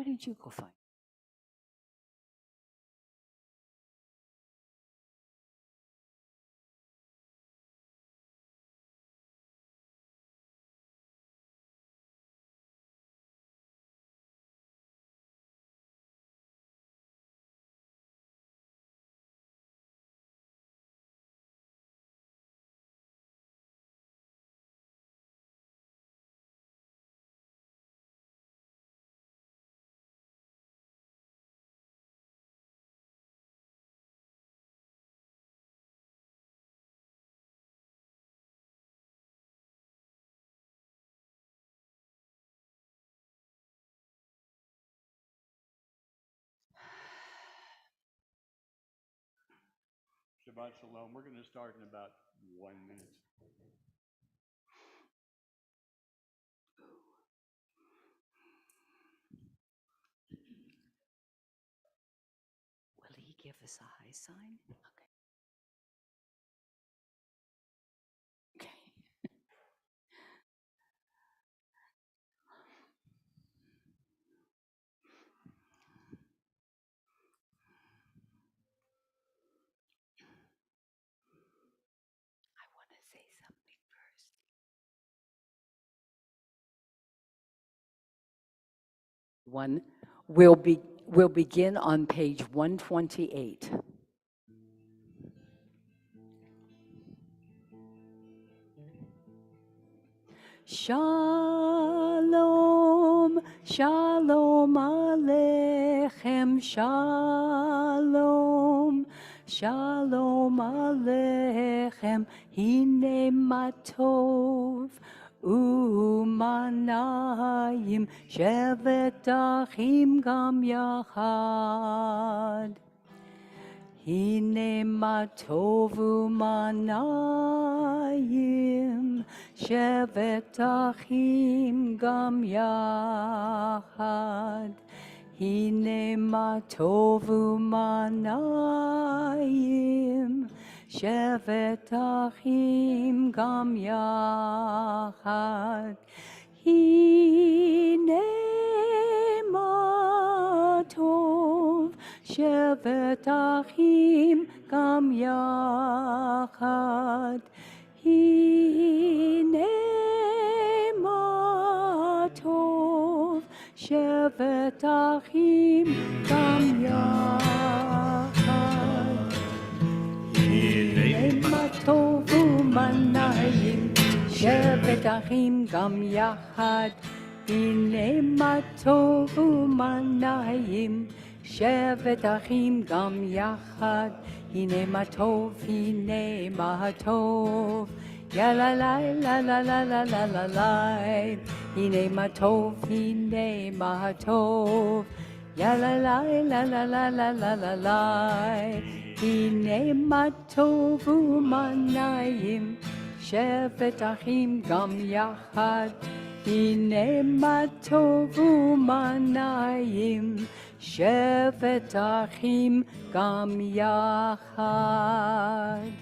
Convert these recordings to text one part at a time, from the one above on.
Why didn't you go find? Shabbat Shalom. We're going to start in about 1 minute. Will he give us a high sign? Okay. I want to say something first. We'll begin on page 128. Shalom, shalom aleichem, shalom, shalom aleichem, hine matov umanayim, shevet achim gam yachad. Hine matov umanayim, shevet achim gam yachad. Hine matov umanayim, shevet achim gam yachad. Hine matov shevet achim gam yachad. Hine matov shevet achim gam yachad. Hine matov umanayim shevet achim gam yachad. Hine matov umanayim shevet achim gam yachad. Hine matov, hine matov. Ya la la la la la la la la la. Hine matov, hine matov. Ya la la la la la la la la la. Hine matov umanayim shevet achim gam yachad. Hine matov umanayim shevet achim gam yachad.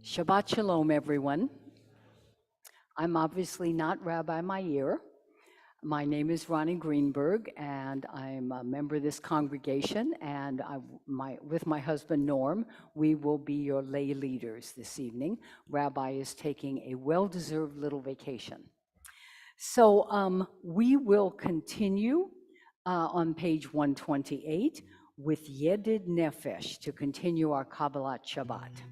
Shabbat Shalom, everyone. I'm obviously not Rabbi Meir. My name is Ronnie Greenberg, and I'm a member of this congregation, and with my husband Norm, we will be your lay leaders this evening. Rabbi is taking a well-deserved little vacation. So we will continue on page 128 with Yedid Nefesh to continue our Kabbalat Shabbat.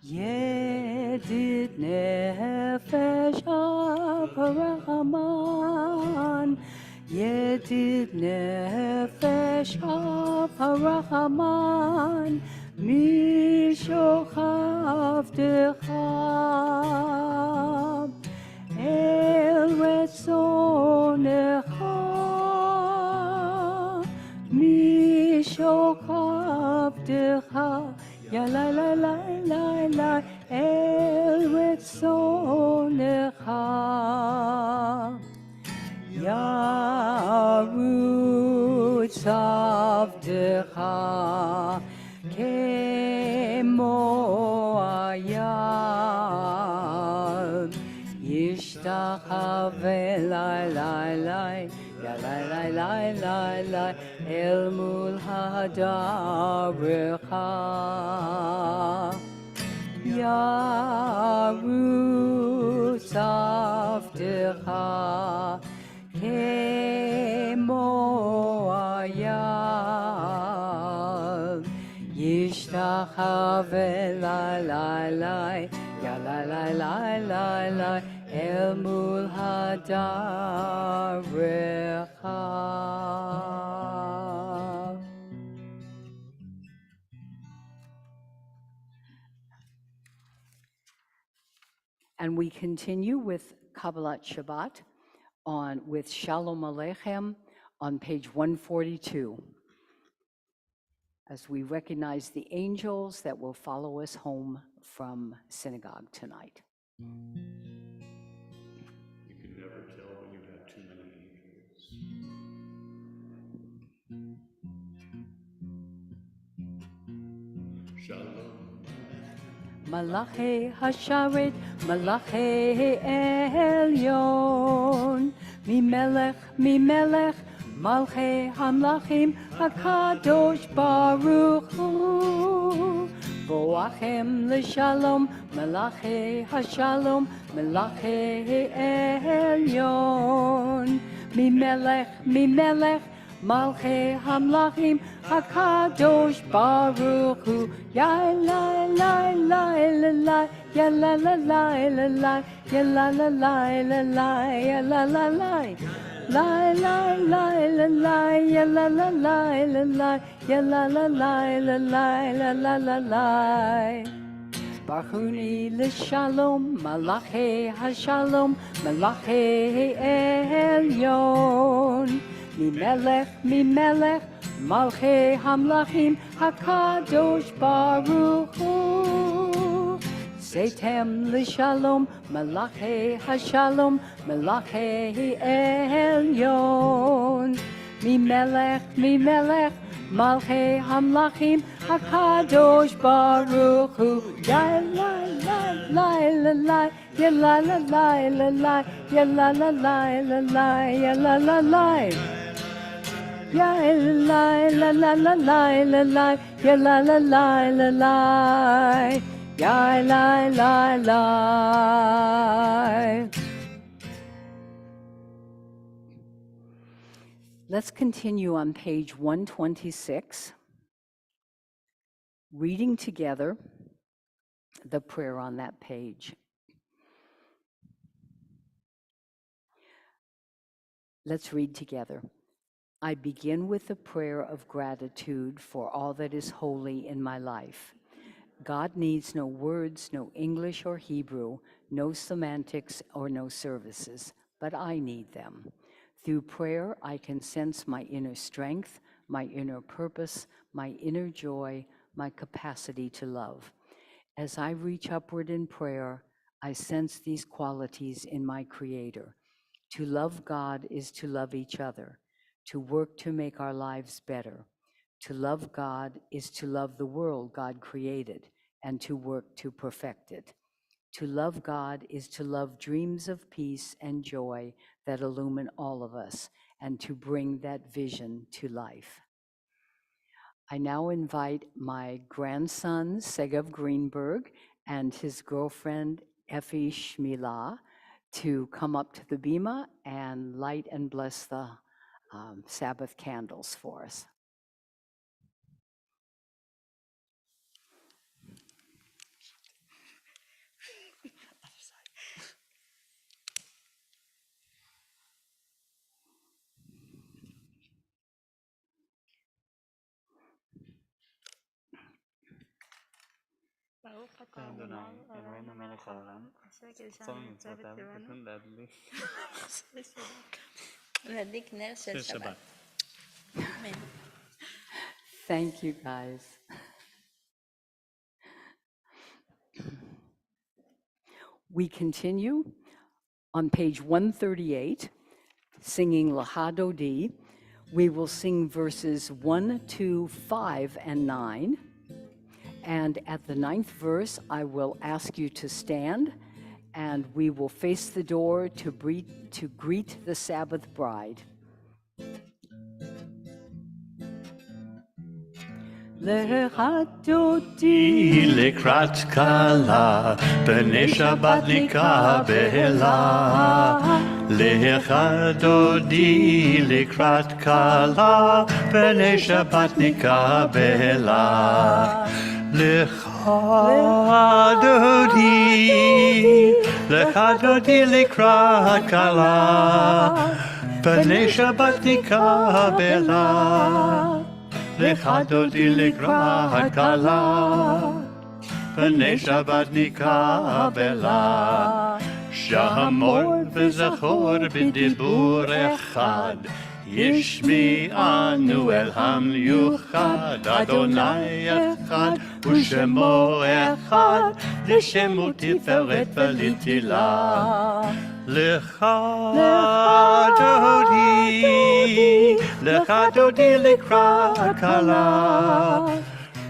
Yedid nefesh ha'arachaman, Yedid nefesh ha'arachaman, mishochav decha, el retzonecha, mishochav decha. Ya la la la la la el retzonecha. Yarutz avdecha kemo ayam. ולאי לאי לאי יא לאי לאי לאי לאי לאי אל מול הדרך ירוץ עבדך כמו אייל ישתחווה לאי לאי לאי יא לאי לאי לאי לאי לאי אל מול הדרך And we continue with Kabbalat Shabbat with Shalom Aleichem on page 142 as we recognize the angels that will follow us home from synagogue tonight. You can never tell when you have too many angels. Shalom. Malachi Hasharet, Malachi Elyon, Mimelech, Mimelech, Malchi Hamlachim, HaKadosh Baruch Hu. Boachem L'Shalom, Malachi Hashalom, Malachi Elyon, Mimelech, Mimelech, Malchi Hamlachim, HaKadosh Baruch Hu. Ya la la la la la, ya la la la la la, ya la la la la la, ya la la la. La la la la la, ya la la la la la, ya la la la la la, la la la la. Barchuni l'shalom, Malachi Hashalom, Malachi Elyon. Mimelech, Mimelech, Malchi Hamlachim, HaKadosh Baruch Hu. Setem l'shalom, Malachi Hashalom, Malachi Elyon. Mimelech, Mimelech, Malchi Hamlachim, HaKadosh Baruch Hu. Ya la la la la la, ya la la la la la, ya la la la la la, ya la la la. Ya la la la la la la la, ya la la la la la, ya la la la. Let's continue on page 126, reading together the prayer on that page. Let's read together. I begin with a prayer of gratitude for all that is holy in my life. God needs no words, no English or Hebrew, no semantics or no services, but I need them. Through prayer, I can sense my inner strength, my inner purpose, my inner joy, my capacity to love. As I reach upward in prayer, I sense these qualities in my Creator. To love God is to love each other, to work to make our lives better. To love God is to love the world God created and to work to perfect it. To love God is to love dreams of peace and joy that illumine all of us and to bring that vision to life. I now invite my grandson, Segav Greenberg, and his girlfriend, Effie Shmila, to come up to the bima and light and bless the Sabbath candles for us. ברוך אתה אדוני אלוהינו מלך העולם אשר קידשנו מצוות תורנו להדליק נר של שבת. אמן. Thank you, guys. We continue on page 138, singing Lahadodi. We will sing verses 1, 2, 5, and 9. And at the 9th verse, I will ask you to stand and we will face the door to greet the Sabbath bride. היא לקראת כלה, בני שבת נקבלה. לך דודי לקראת כלה, בני שבת נקבלה. לך דודי לקראת כלה, בני שבת נקבלה. לך דודי לקראת כלה, בני שבת נקבלה. שמור וזכור בדיבור אחד, ישמיענו אל המיוחד. אדוני אחד ושמו אחד, לשמו תפארת ולתהילה. לך דודי לקראת כלה,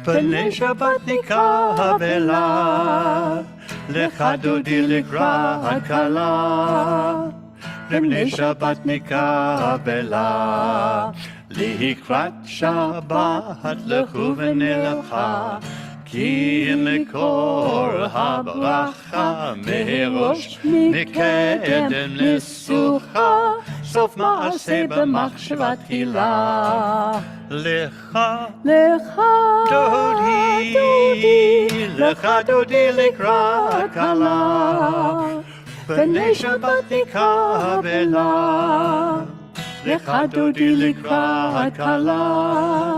בני שבת נקבלה. לך דודי לקראת כלה, בני שבת נקבלה. לקראת שבת לכו ונלכה, כי מקור הברכה מראש מקדם לסוכה, סוף מעשה במחשבה תחילה. לך דודי לקראת כלה, בני שבת נקבלה. לך דודי לקראת כלה,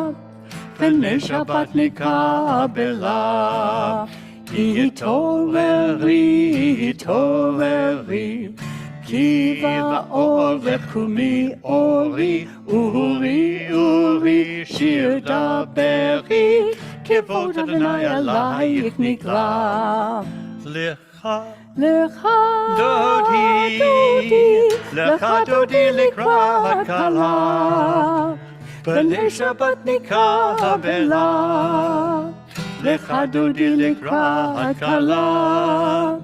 בני שבת נקבלה. התעוררי, התעוררי, כי בעורף קומי אורי, אורי, אורי, שיר דברי, כבוד אדוני עלייך נגלה. לך דודי, לך דודי לקראת כלה, בני שבת נקבלה. לך דודי לקראת כלה,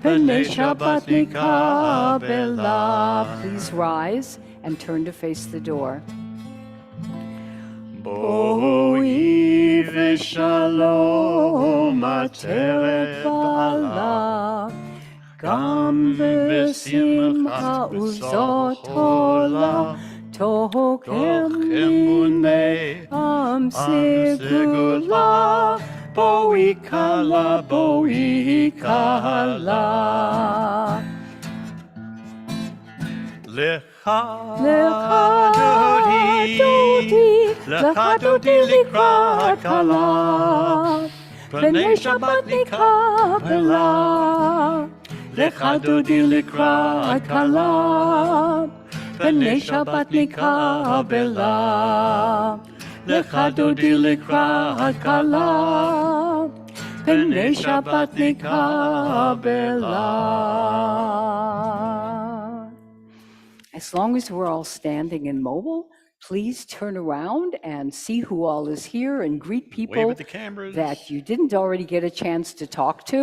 בני שבת נקבלה. Please rise and turn to face the door. בואי ושלום עטרת בעלה, גם בשמחה ובזאת עולה, תוך אמוני עם סגולה. בואי כלה, בואי כלה. לך דודי לקראת כלה, בני שבת נקבלה. לך דודי לקראת כלה, בני שבת נקבלה. לך דודי לקראת כלה, בני שבת נקבלה. As long as we're all standing and mobile, please turn around and see who all is here and greet Wave people at the cameras. that you didn't already get a chance to talk to.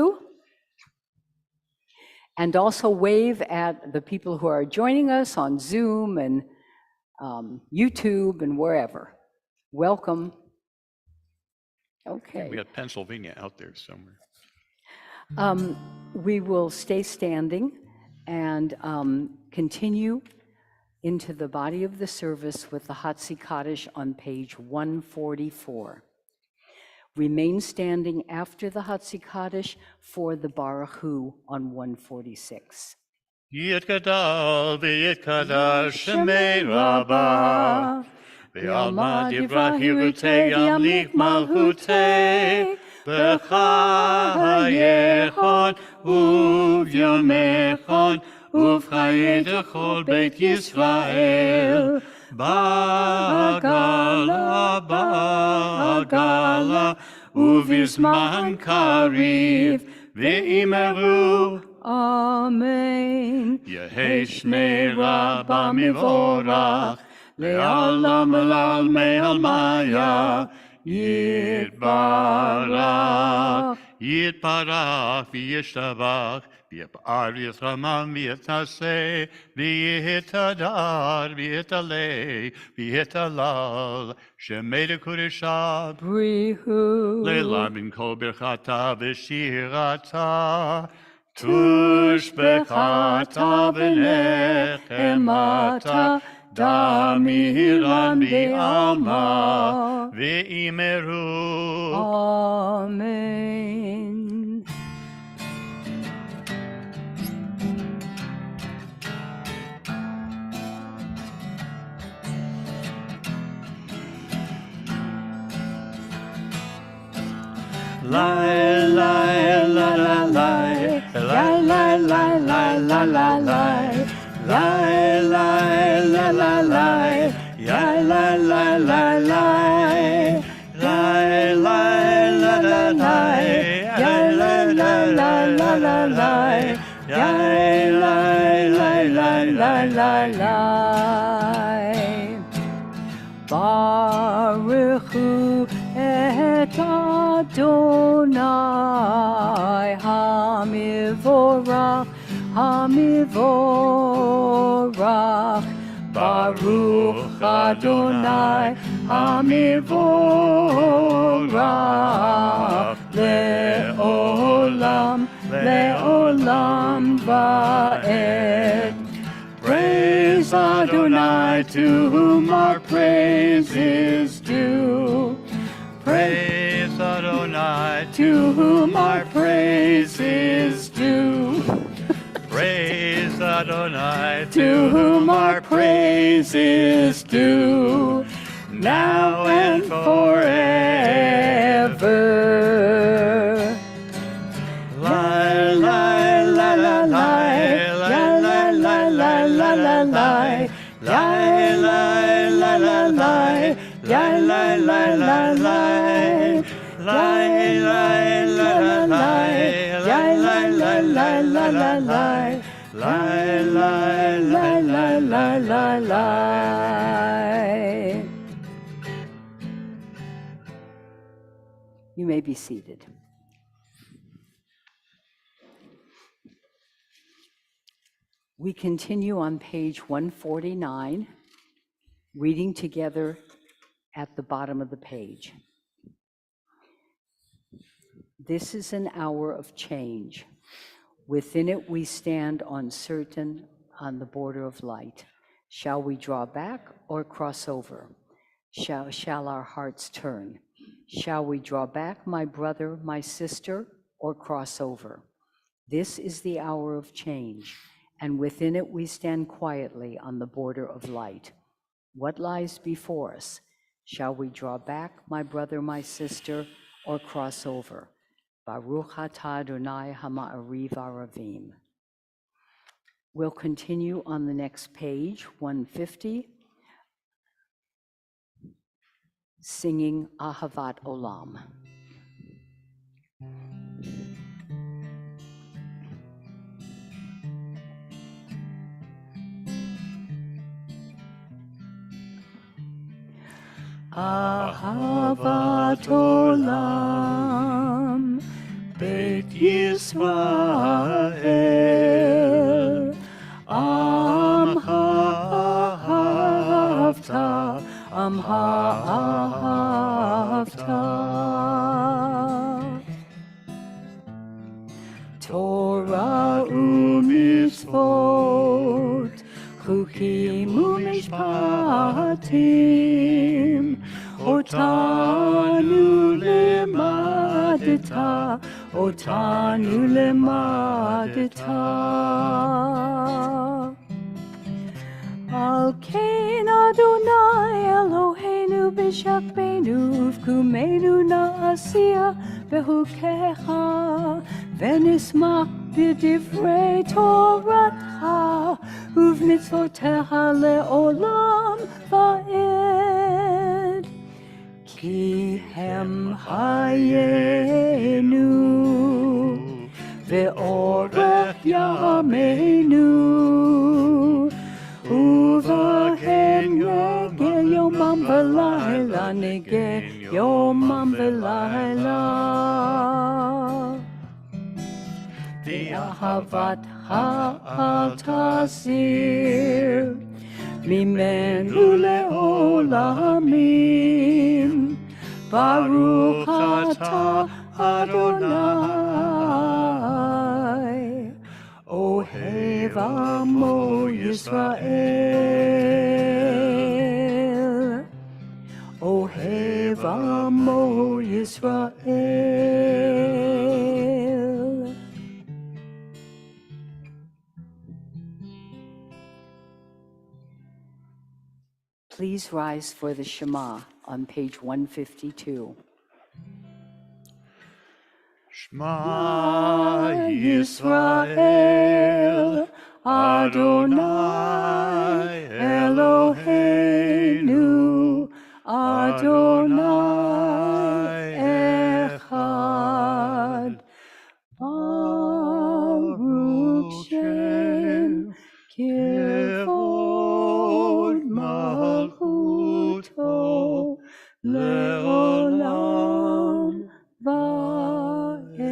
And also wave at the people who are joining us on Zoom and YouTube and wherever. Welcome. Okay. We got Pennsylvania out there somewhere. We will stay standing and continue into the body of the service with the Hatzi Kaddish on page 144. Remain standing after the Hatzi Kaddish for the Baruch Hu on 146. Yitgadal v'yitkadosh shemei Rabbah, v'yalma divra hirutei yamlik malchutei, b'chayechon uvyomechon ufchaye dechol beit Yisrael, ba'agala, ba'agala, uvizman kariv, v'imeru, Amen. Yehei Shmei Rabbah Mivorach, Le'alam Elalmei Almaya, Yitbarach, יתברך וישתבח, ויפאר ויתרומם ויתנשא, ויתהדר ויתעלה, ויתהלל, שמי לקודשה, Brihu. לעילם בין כל ברכתה ושירתה. תושבחתה ונחמתה, דמירן בעלמא, ואמרו Amen. Lai, lai, la, la, lai, lai, lai, lai, lai, la, la, lai, lai, lai, la, la, lai, lai, lai, lai, lai, lai, lai, lai, la, la, lai, lai, lai, lai, lai, la, la, lai, lai, lai, lai, lai, lai, lai, lai. Baruch Hu et Adonai Hamivorach, Hamivorach. Baruch Adonai Hamivorach Le'olam, Le'olam Va'ed. Praise Adonai, to whom our praise is due. Praise Adonai, To whom our praise is due. praise Adonai, To whom our praise is due. Now and forever. Lai, lai, la, la, lai, lai, lai, lai, lai, la, la, lai, lai, lai, la, la, lai, lai, lai, lai, lai, lai, lai, lai, la, la, lai, lai, lai, lai, lai, la, la, lai, lai, lai, lai, lai, lai, lai, lai. You may be seated. We continue on page 149, reading together at the bottom of the page. This is an hour of change. Within it we stand uncertain on the border of light. Shall we draw back or cross over? Shall our hearts turn? Shall we draw back, my brother, my sister, or cross over? This is the hour of change, and within it we stand quietly on the border of light. What lies before us? Shall we draw back, my brother, my sister, or cross over? Baruch atah Adonai hama'ariv aravim. We'll continue on the next page, 150, singing Ahavat Olam. Ahavat Olam, Beit Yisrael, Amha ahavta, Amha ahavta. Torah u'mitzvot, chukim u'mishpatim, Otanu lemadeta, Otanu lemadeta. Al kein Adonai Eloheinu b'shakmeinu v'kumeinu na'asiyah behukecha v'nismach b'divrei Toratcha uv'mitzvotecha le'olam va'ed. Ki hem hayenu ve'orech yameinu uvahem negel yomam v'layla negel yomam v'layla. מאהבת האל תסיר, ממנו לעולמים. ברוך אתה אדוני, אוהב עמו ישראל, אוהב עמו ישראל. Please rise for the Shema on page 152. Shema Yisrael, Adonai Eloheinu, Adonai Echad. Baruch Shem Kivod Malchuto Leolam Vaed.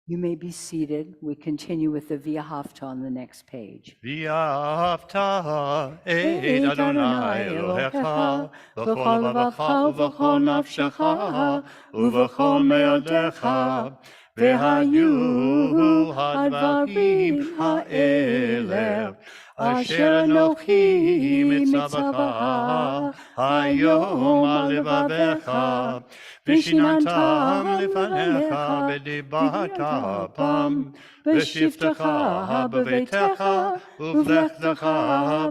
You may be seated. We continue with the Via Hafta on the next page. V'ahavta et Adonai Elohecha v'chol levacha uv'chol nafshecha uv'chol me'odecha v'hayu hadvarim ha'eleh asher anochi mitzavcha hayom al levavecha v'shinantam lefanecha v'dibarta bam v'shiftecha b'veitecha uv'lechtecha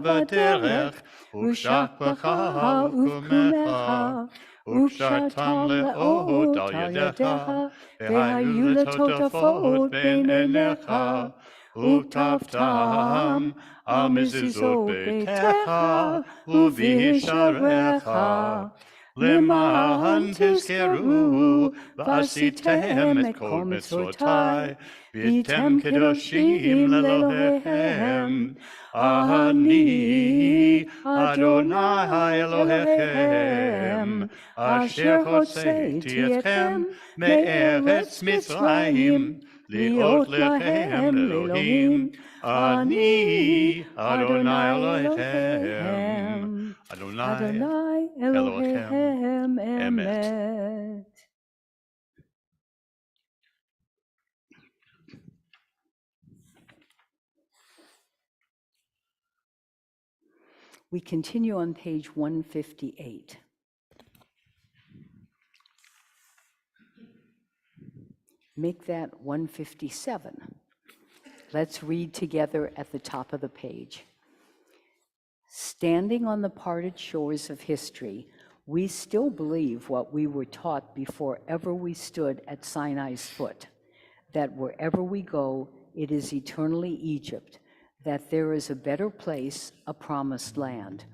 b'derech ושקפך וקומך וקשרתם לאות על ידיך והיו לטוטפות בין עיניך וכתבתם על מזוזות ביתך ובשעריך למען תזכרו ועשיתם את כל מצוותיי והייתם קדושים לאלוהיכם אני אדוני אלוהיכם אשר הוצאתי אתכם מארץ מצרים להיות לכם לאלוהים אני אדוני אלוהיכם אדוני אלוהיכם אמת. We continue on page 158. Make that 157. Let's read together at the top of the page. Standing on the parted shores of history, we still believe what we were taught before ever we stood at Sinai's foot, that wherever we go, it is eternally Egypt, that there is a better place, a promised land,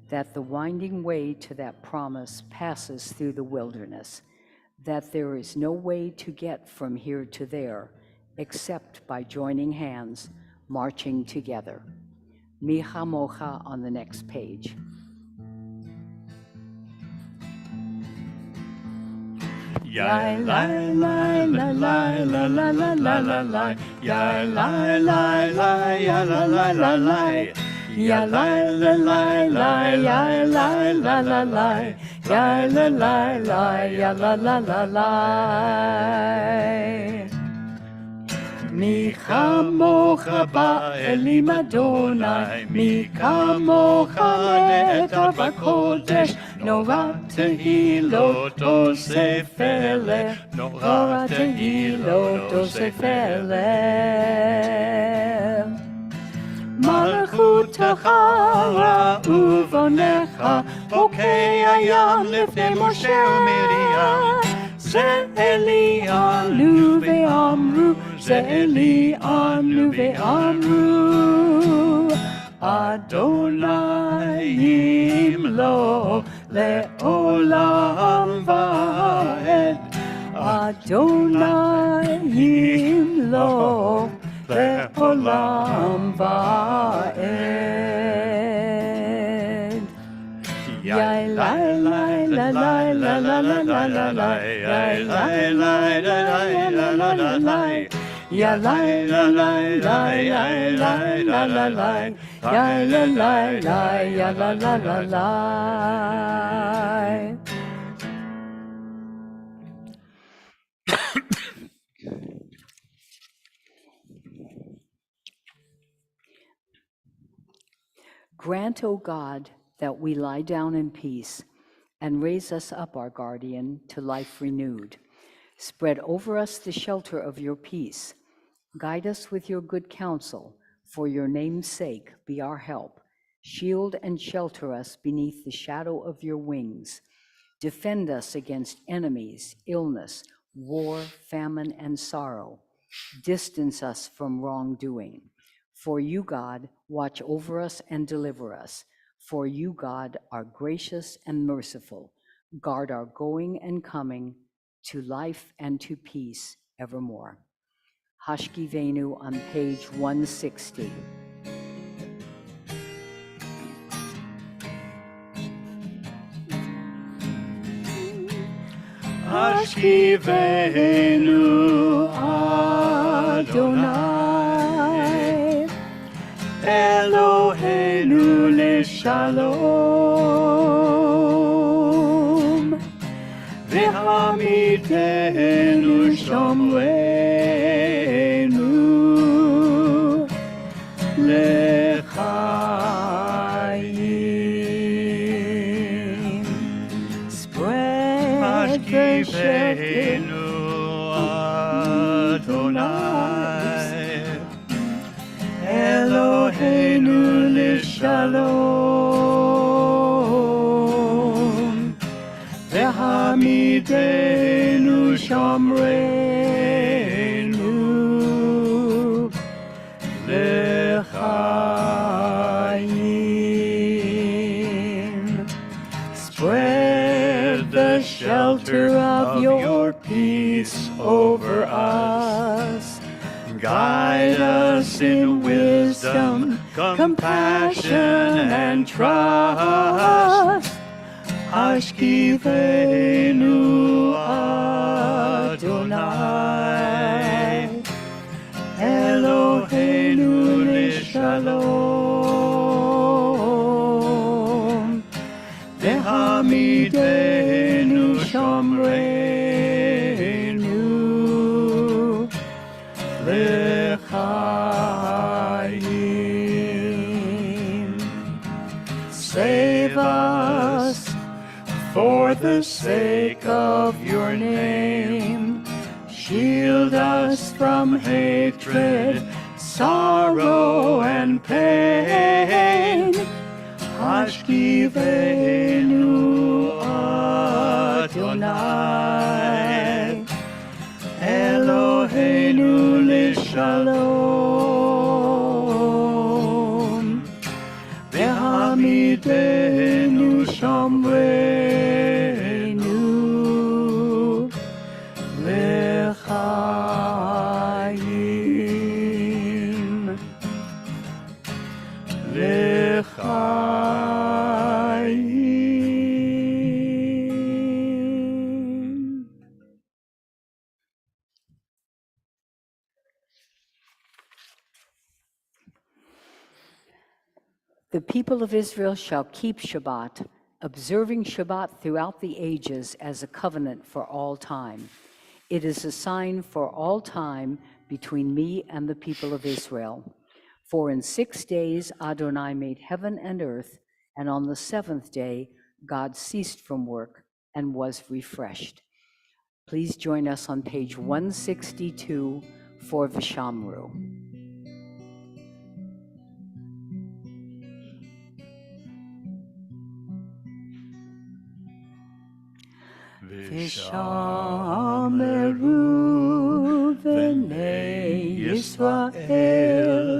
that the winding way to that promise passes through the wilderness, that there is no way to get from here to there except by joining hands, marching together. Mi Hamocha on the next page. Yai lai lai la lai la la la la la la Yai lai lai lai ya la la la la Ya lai la lai lai ya lai la la la Ya la lai lai ya la la la la Mi kamocha ba'elim Adonai Mi kamocha ne'etar b'kodesh Nora tehilot osef eleh Nora tehilot osef eleh מלכותך ובוnecha חוקי הים לפני משה ומרים זה אלי עלו ואמרו זה אלי עלו ואמרו אדוני ימלוך לעולם ועד אדוני ימלוך לעולם ועד יאי לי לי לי לי לי לי לי לי לי לי לי לי לי לי ya la la la la la la la la la, ya la la la ya la la la la. Grant, O God, that we lie down in peace, and raise us up, our guardian, to life renewed. Spread over us the shelter of your peace. Guide us with your good counsel. For your name's sake, be our help. Shield and shelter us beneath the shadow of your wings. Defend us against enemies, illness, war, famine, and sorrow. Distance us from wrongdoing. For you, God, watch over us and deliver us. For you, God, are gracious and merciful. Guard our going and coming to life and to peace evermore. Hashki Venu on page 160. Hashkivenu Adonai, Eloheinu leshalom, v'hamidenu shomreinu lechayim. Spread the shelter, Adonai, Eloheinu leshalom, v'hamidenu shomreinu lechayim. Spread the shelter of your peace over us. Guide us in wisdom, compassion, and trust. Hashkivenu Adonai, Eloheinu leshalom, v'hamidenu shomreinu lechayim. Save us for the sake of your name. Shield us from hatred, sorrow, and pain. Hashkivenu Adonai, Eloheinu leshalom, v'hamidenu shomreinu lechayim, lechayim. The people of Israel shall keep Shabbat, observing Shabbat throughout the ages as a covenant for all time. It is a sign for all time between me and the people of Israel. For in 6 days Adonai made heaven and earth, and on the seventh day God ceased from work and was refreshed. Please join us on page 162 for Vishamru. Vishameru v'nei Yisrael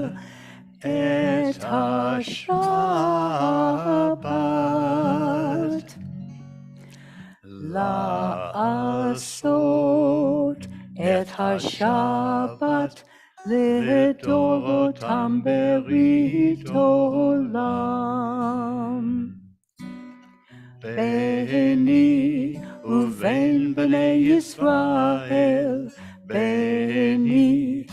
et ha-Shabbat la'asot et ha-Shabbat לדורותם ברית עולם. ביני ובין בני ישראל, ביני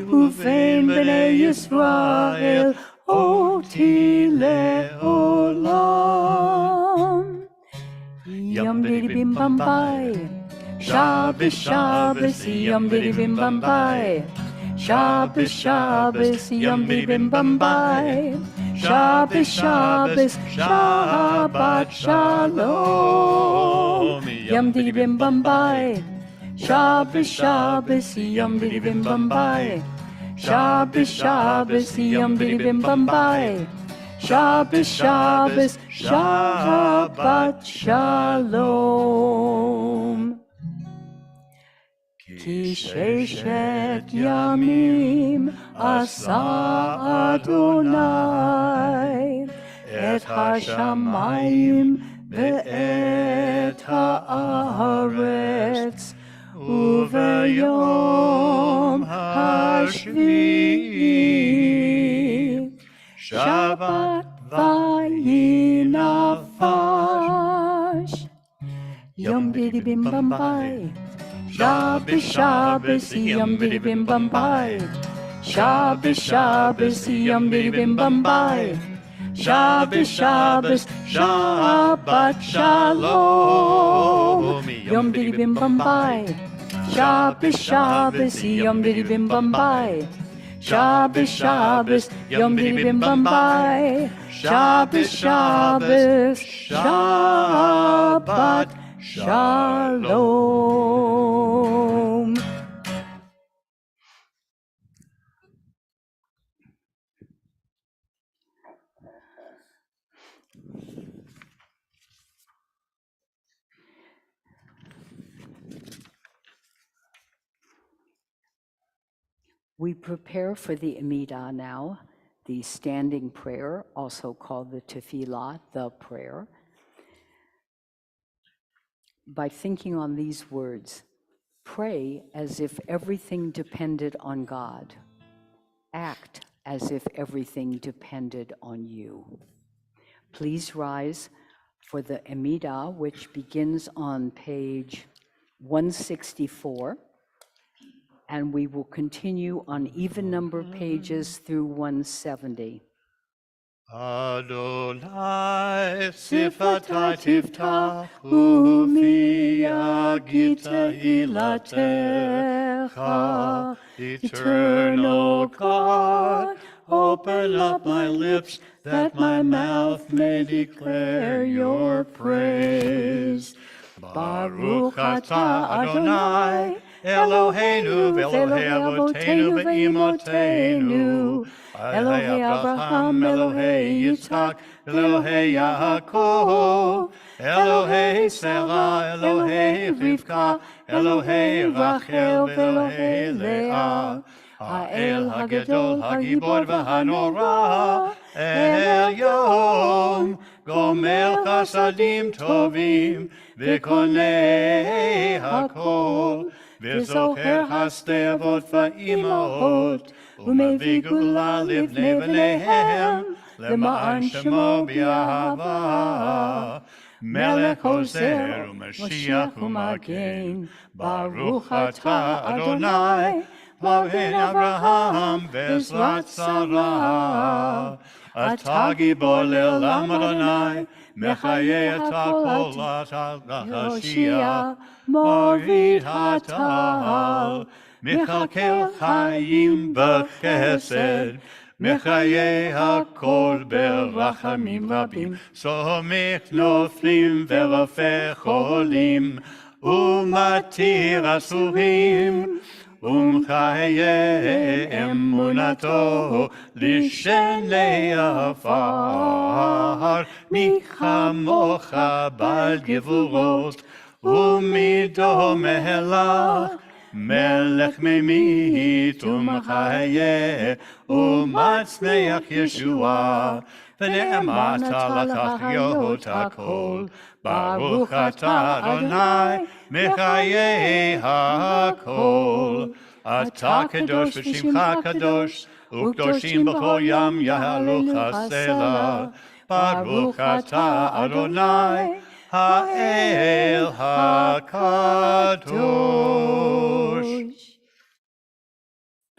ובין בני ישראל אותי לעולם. Yum diddy bim bum bye. Shabbos, Shabbos, yum diddy bim bum bye. Shabbos, Shabbos, yum diddy bim bum bye. Shabbos, Shabbos, Shabbat Shalom. Yum diddy bim bum bye. Shabbos, Shabbos, yum diddy bim bum bye. Shabbos, Shabbos, yum diddy bim bum bye. Shabbos, Shabbos, Shabbat Shalom. Ki sheshet yamim asa Adonai et hashamayim ve'et haaretz uveyom hashvi'i Shabbat vayinafash. Yom diddy bim bum bye. Shabbos, Shabbos, yom diddy bim bum bye. Shabbos, Shabbos, yom diddy bim bum bye. Shabbos, Shabbos, Shabbat Shalom. Yom diddy bim bum bye. Shabbos, Shabbos, yom diddy bim bum bye. Shabbos, Shabbos, yom diddy bim bum bye. Shabbos, Shabbos, Shabbat Shalom. We prepare for the Amidah now, the standing prayer, also called the Tefillah, the prayer, by thinking on these words. Pray as if everything depended on God. Act as if everything depended on you. Please rise for the Amidah, which begins on page 164. And we will continue on even number pages through 170. Adonai sifatai tiftach ufi agita ilatecha. Eternal God, open up my lips that my mouth may declare your praise. Baruch atah Adonai Eloheinu ve'Elohei Avotenu ve'imotenu, Elohei Abraham, Elohei Yitzhak, Elohei Yaakov, Elohei Sarah, Elohei Rivka, Elohei Rachel ve'Elohei Leah, Ha'el Hagedol, Hagibor v'Hanora, Elyon, Gomer Chasadim Tovim, V'konei Hakol, וזוכר הסתיבות והאימהות, ומביא גאולה לבני בניהם, למען שמו באהבה. מלך עוזר ומשיח ומגן, ברוך אתה אדוני, מגן אברהם בעזרת שרה. אתה גיבור לעולם אדוני, מחיה את הכל אתה להשיע. מוריד הטל, מכלכל חיים בחסד, מחיי הכל ברחמים רבים, סומך נופלים ורופא חולים, ומתיר אסורים, ומחיי אמונתו לשני עפר. מי כמוך בעל גבורות, ומידו מלך, מלך ממית ומחיה, ומצמיח ישועה, ונאמרת לחיות הכל, ברוך אתה אדוני, מחיי הכל. אתה קדוש ושמך קדוש, וקדושים בכל ים יהלוך סלע, ברוך אתה אדוני, האל הקדוש.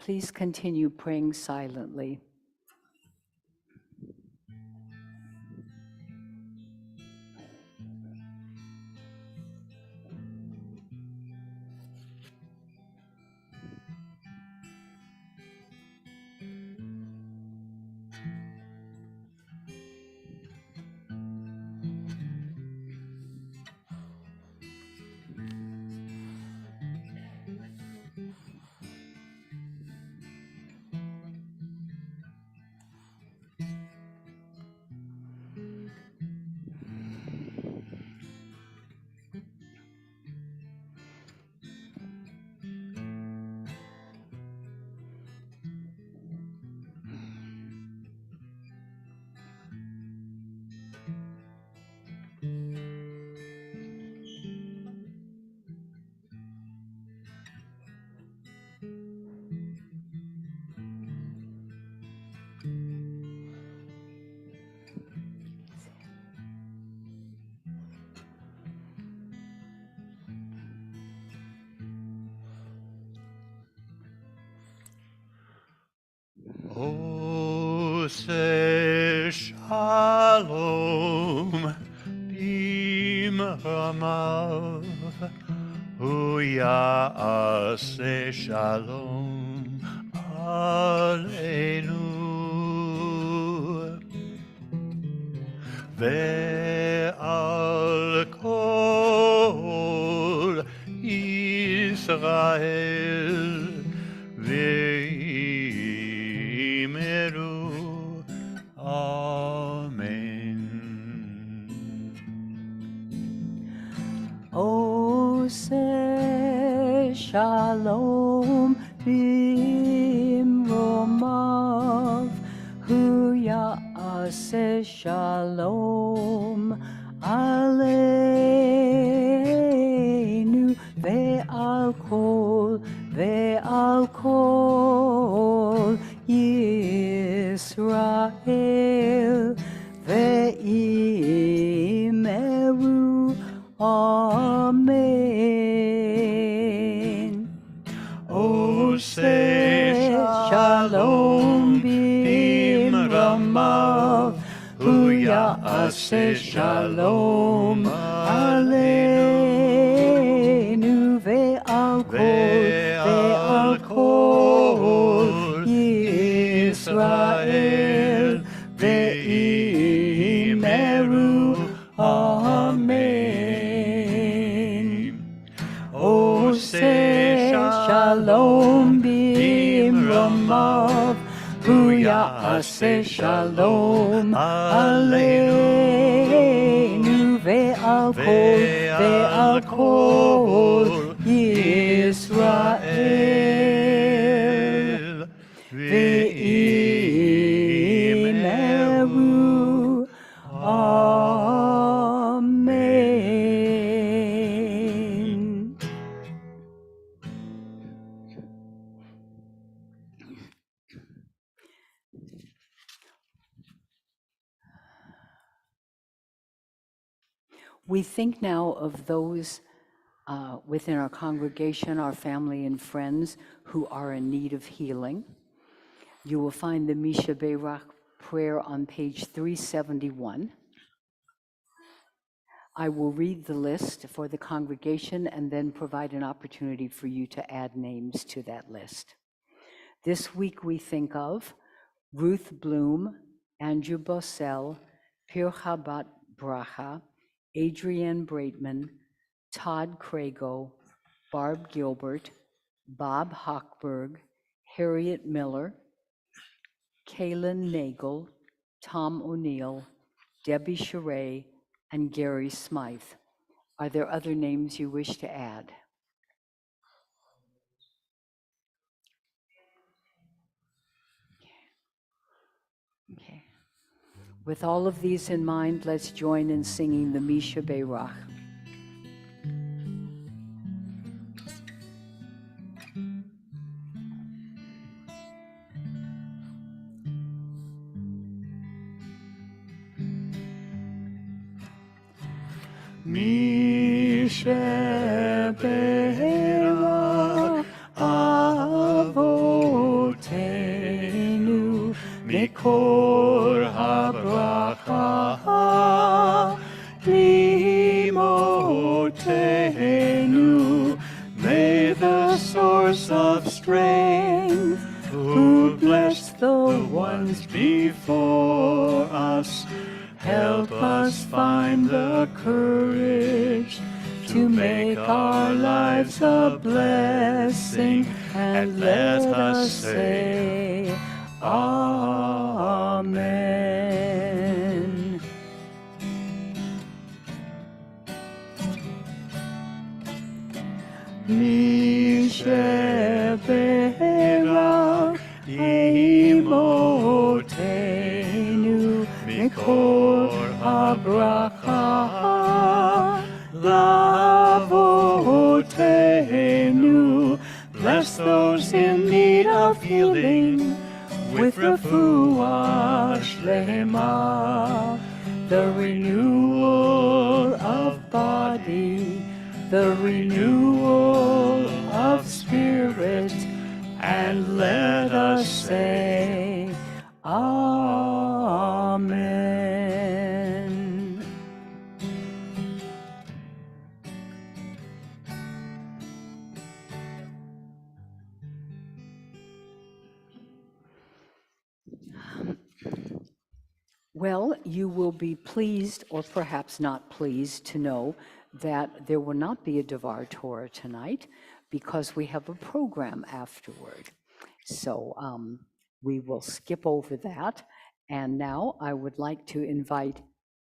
please continue praying silently. Ose shalom bimramav hu ya'aseh shalom aleinu ve'al kol Yisrael ve'imeru Amen. Ose shalom bimromav hu ya'aseh shalom aleinu ve'al kol Yisrael ve'imeru Amen. Ose shalom bimramav hu ya'aseh shalom aleinu ve'al kol Yisrael ve'imeru Amen. Ose shalom bimromav hu ya'aseh shalom aleinu ve'al kol Yisrael ve'imeru Amen. We think now of those within our congregation, our family and friends who are in need of healing. You will find the Misha Beirach prayer on page 371. I will read the list for the congregation and then provide an opportunity for you to add names to that list. This week we think of Ruth Bloom, Andrew Bossell, Pir Chabad Bracha, Adrienne Braitman, Todd Crago, Barb Gilbert, Bob Hochberg, Harriet Miller, Kaylin Nagel, Tom O'Neill, Debbie Charay, and Gary Smythe. Are there other names you wish to add? Okay. With all of these in mind, let's join in singing the Misha Beirach. Misha Beirach Avo is before us. Help us find the courage to make our lives a blessing, and let us say, Amen. Mishebera imotenu mikor habracha lavotenu. Bless those in need of healing with refuah shlema, the renewal of body, the renewal of spirit, and let us say, Amen. Well, you will be pleased, or perhaps not pleased, to know that there will not be a Devar Torah tonight because we have a program afterward. So we will skip over that. And now I would like to invite,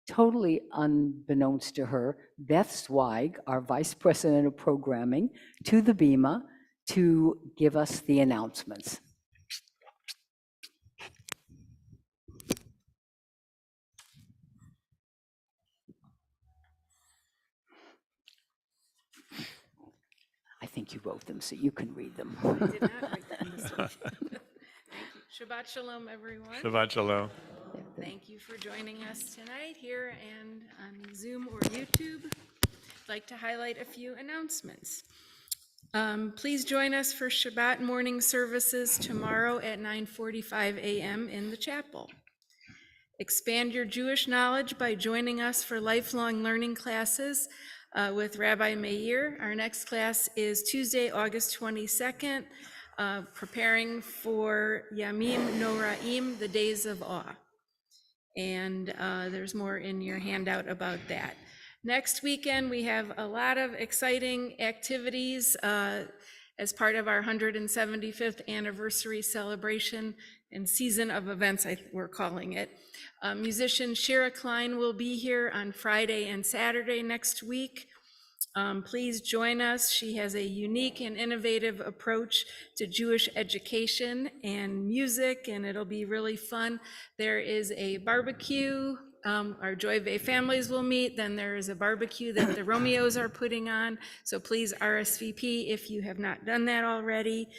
totally unbeknownst to her, Beth Zweig, our Vice President of Programming, to the Bima to give us the announcements. I think you wrote them, so you can read them. I did not write them this week. Thank you. Shabbat Shalom, everyone. Shabbat Shalom. Thank you for joining us tonight here and on Zoom or YouTube. I'd like to highlight a few announcements. Please join us for Shabbat morning services tomorrow at 9:45 a.m. in the chapel. Expand your Jewish knowledge by joining us for lifelong learning classes with Rabbi Meir. Our next class is Tuesday, August 22nd, preparing for Yamim Noraim, the days of awe. And there's more in your handout about that. Next weekend, we have a lot of exciting activities as part of our 175th anniversary celebration and season of events, we're calling it. Musician Shira Klein will be here on Friday and Saturday next week. Please join us. She has a unique and innovative approach to Jewish education and music, and it'll be really fun. There is a barbecue. Our Joy Vey families will meet. Then there is a barbecue that the Romeos are putting on. So please RSVP if you have not done that already.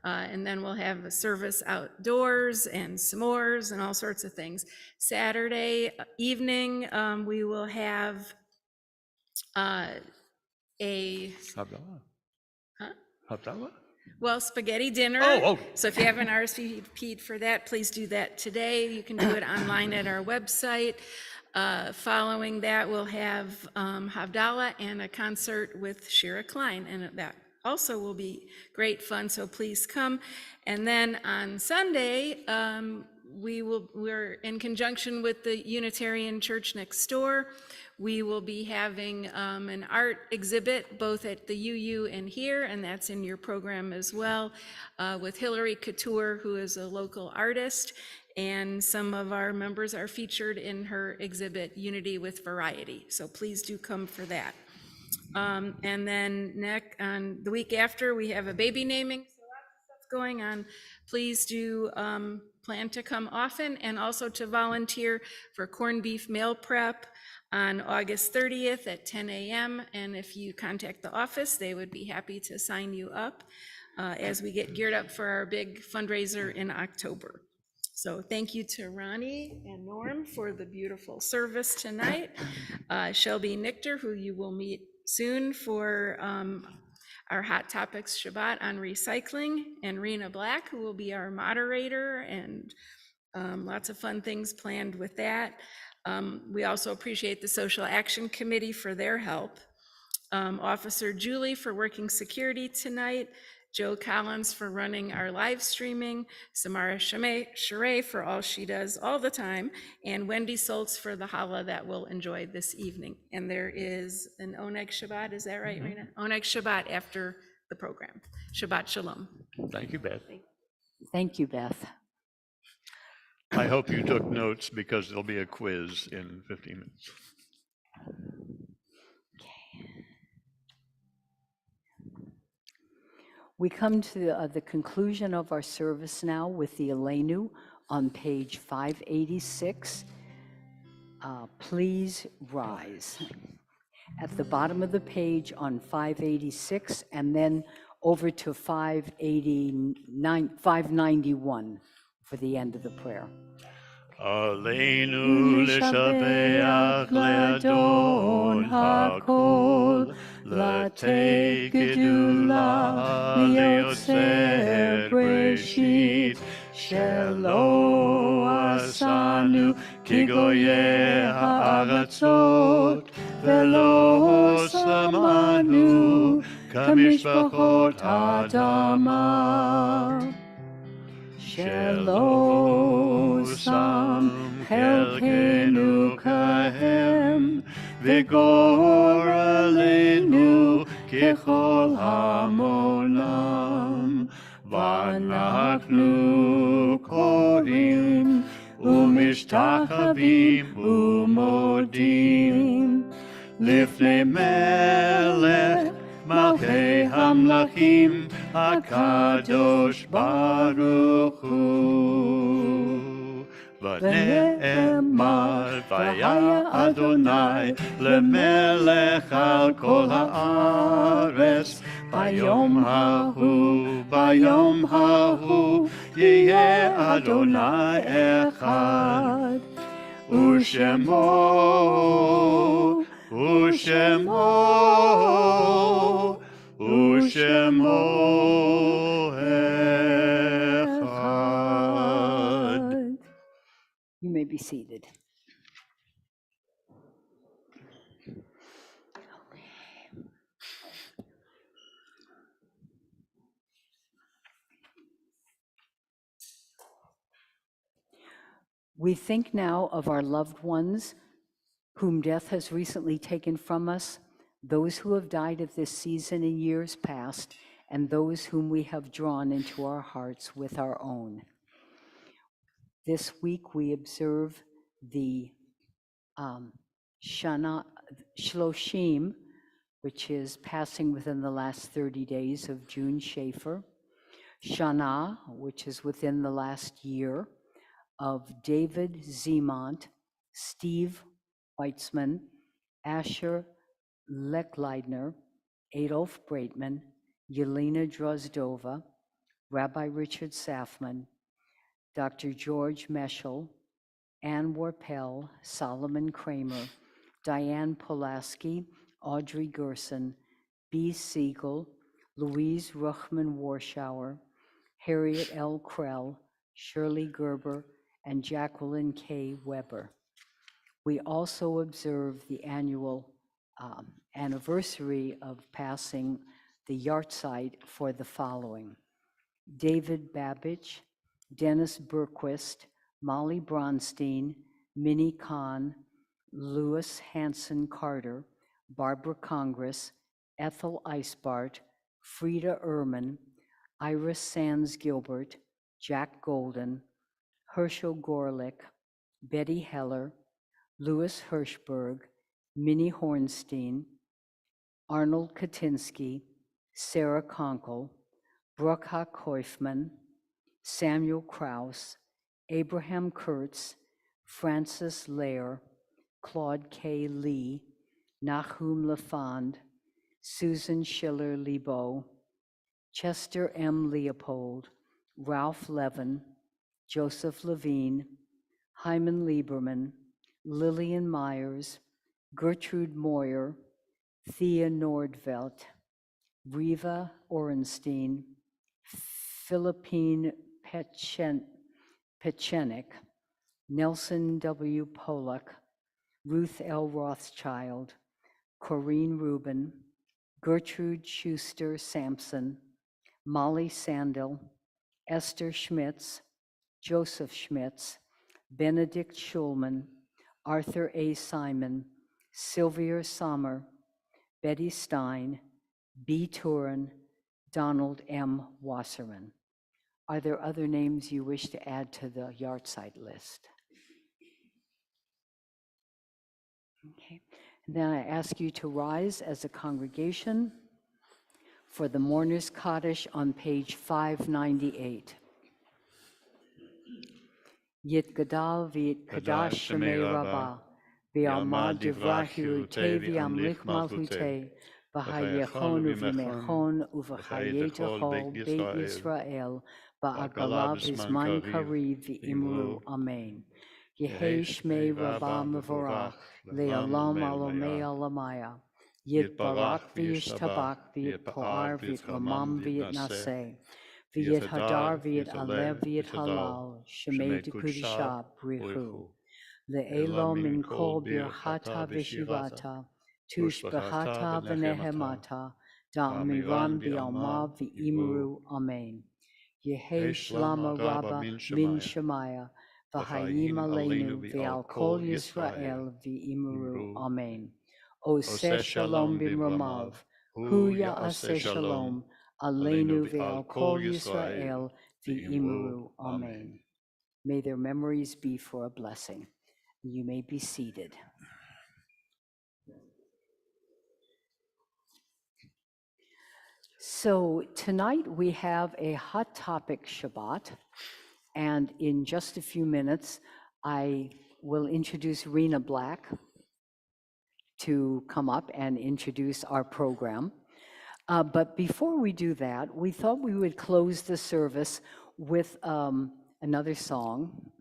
And then we'll have a service outdoors and s'mores and all sorts of things. Saturday evening, we will have Havdalah. Huh? Havdalah? Well, spaghetti dinner. Oh. So if you haven't RSVP'd for that, please do that today. You can do it online at our website. Following that, we'll have Havdalah and a concert with Shira Klein, and that also will be great fun, so please come. And then on Sunday, we're in conjunction with the Unitarian Church next door. We will be having an art exhibit both at the UU and here, and that's in your program as well, with Hillary Couture, who is a local artist, and some of our members are featured in her exhibit, Unity with Variety. So please do come for that. And then on the week after, we have a baby naming, so lots of stuff going on. Please do plan to come often, and also to volunteer for corned beef meal prep on August 30th at 10 a.m. And if you contact the office, they would be happy to sign you up as we get geared up for our big fundraiser in October. So thank you to Ronnie and Norm for the beautiful service tonight. Shelby Nichter, who you will meet soon for our Hot Topics Shabbat on recycling, and Rena Black, who will be our moderator, and lots of fun things planned with that. We also appreciate the Social Action Committee for their help. Officer Julie for working security tonight, Joe Collins for running our live streaming, Samara Sheree for all she does all the time, and Wendy Soltz for the challah that we'll enjoy this evening. And there is an Oneg Shabbat, is that right, Rena? Oneg Shabbat after the program. Shabbat Shalom. Thank you, Beth. Thank you, Beth. I hope you took notes because there'll be a quiz in 15 minutes. We come to the conclusion of our service now with the Elenu on page 586. Please rise. At the bottom of the page on 586, and then over to 591 for the end of the prayer. Aleinu l'shabeach le'adon hakol, לתת גדולה ליוצר בראשית, שלא עשנו כגויי הארצות, ולא שמנו כמשפחות האדמה. שלא שם חלקנו כהם, וגורלנו ככל המונם. ואנחנו קוראים ומשתחווים ומודים לפני מלך מלכי המלכים הקדוש ברוך הוא. ונאמר והיה אדוני למלך על כל הארץ, ביום ההוא יהיה אדוני אחד, ושמו אחד. You may be seated. We think now of our loved ones whom death has recently taken from us, those who have died of this season in years past, and those whom we have drawn into our hearts with our own. This week we observe the Shana Shloshim, which is passing within the last 30 days of June Schaefer, Shana, which is within the last year, of David Zemont, Steve Weitzman, Asher Leckleidner, Adolf Breitman, Yelena Drozdova, Rabbi Richard Safman, Dr. George Meschel, Ann Warpel, Solomon Kramer, Diane Pulaski, Audrey Gerson, B. Siegel, Louise Ruchman Warschauer, Harriet L. Krell, Shirley Gerber, and Jacqueline K. Weber. We also observe the annual anniversary of passing the yahrzeit for the following: David Babich, Dennis Berquist, Molly Bronstein, Minnie Kahn, Louis Hanson Carter, Barbara Congress, Ethel Eisbart, Frida Ehrman, Iris Sands Gilbert, Jack Golden, Herschel Gorlick, Betty Heller, Louis Hirschberg, Minnie Hornstein, Arnold Katinsky, Sarah Conkle, Brooke Hoffman, Samuel Kraus, Abraham Kurtz, Francis Lair, Claude K. Lee, Nahum Lafond, Susan Schiller-Lebo, Chester M. Leopold, Ralph Levin, Joseph Levine, Hyman Lieberman, Lillian Myers, Gertrude Moyer, Thea Nordvelt, Riva Orenstein, Philippine Pechenik, Nelson W. Pollock, Ruth L. Rothschild, Corrine Rubin, Gertrude Schuster Sampson, Molly Sandel, Esther Schmitz, Joseph Schmitz, Benedict Schulman, Arthur A. Simon, Sylvia Sommer, Betty Stein, B. Turin, Donald M. Wasserman. Are there other names you wish to add to the yahrzeit list? Okay. And then I ask you to rise as a congregation for the Mourner's Kaddish on page 598. Yit gadal v'yit kadash shemei rabba, v'yamad divrahu te v'yamlich malchute, v'hayechon uv'mechon uv'chayetachol beit Yisrael, v'agalav hizman kariv v'imru amen. Yehi shmei rabba mevorach, le'olam alomei alamaya. Yit barak v'yishtabak v'yit po'ar v'yit lamam v'yit naseh. V'yit hadar v'yit alev v'yit halal, shemei dekudisha brichu. Le'elo min kol birchata v'shivata, tushbechata v'nehemata, da'amiran b'yalma v'imru amen. Yehi shlama rabba min shemaya, v'hayim aleinu v'al kol Yisrael v'imru amen. Oseh shalom b'mramav, hu ya'aseh shalom, Aleinu ve'al kol Yisrael v'imru amen. May their memories be for a blessing. You may be seated. So tonight we have a hot topic Shabbat, and in just a few minutes I will introduce Rena Black to come up and introduce our program. But before we do that, we thought we would close the service with another song.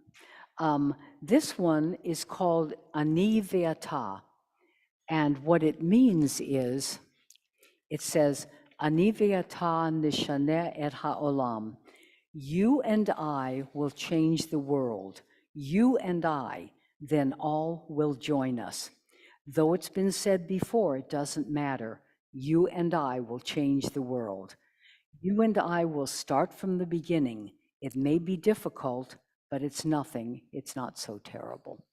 This one is called Ani Ve'ata, and what it means is, it says, Ani Ve'ata nishaneh et ha'olam. You and I will change the world. You and I, then all will join us. Though it's been said before, it doesn't matter. You and I will change the world. You and I will start from the beginning. It may be difficult, but it's nothing. It's not so terrible.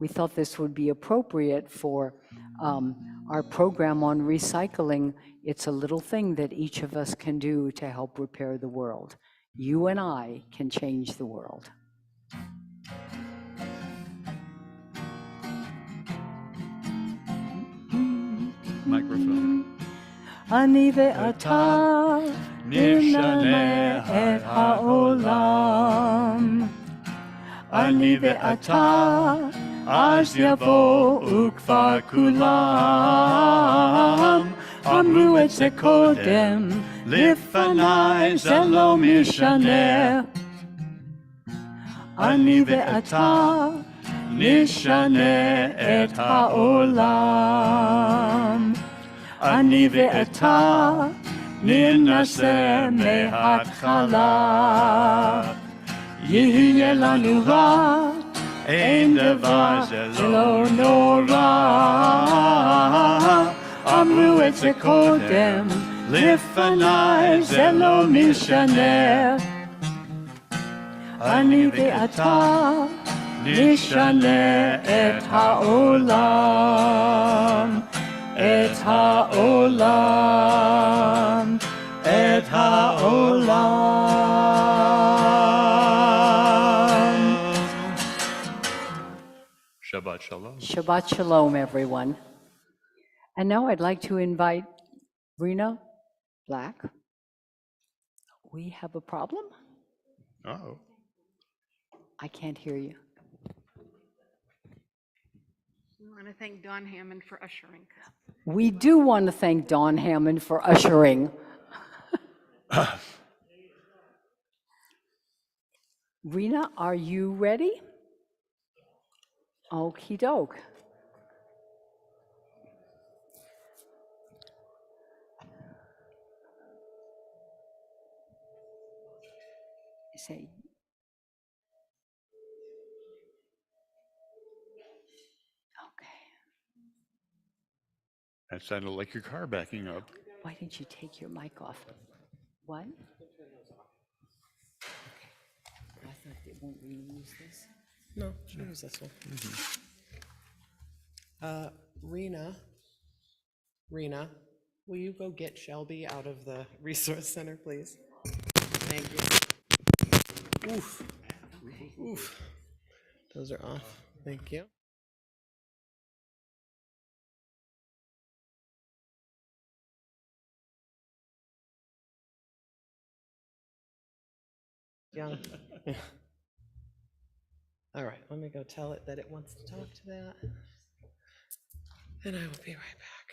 We thought this would be appropriate for our program on recycling. It's a little thing that each of us can do to help repair the world. You and I can change the world. Microphone. Ani ve'ata nishaneh et ha'olam. Ani ve'ata az yavo ukvar kulam. Amru et ze kodem lifanai ze lo mishaneh. Ani ve'ata nishaneh et ha'olam. Ani ve'ata nirnaseh mehatchala. Yihye lanu ra, ein davar zelo nora. Amru et ze kodem, lifanai ze lo mishaneh. Ani ve'ata nishaneh et ha'olam. Et ha'olam, et ha'olam. Shabbat shalom. Shabbat shalom, everyone. And now I'd like to invite Rena Black. We have a problem? Uh-oh. I can't hear you. We want to thank Dawn Hammond for ushering. We do want to thank Dawn Hammond for ushering. Rena, are you ready? Okie doke. Say. Okay. That sounded like your car backing up. Why didn't you take your mic off? What? I thought they won't reuse this. No, she use this one. Rena, will you go get Shelby out of the resource center, please? Thank you. Oof. Oof. Those are off. Thank you. Young. Yeah. All right, let me go tell it that it wants to talk to that. And I will be right back.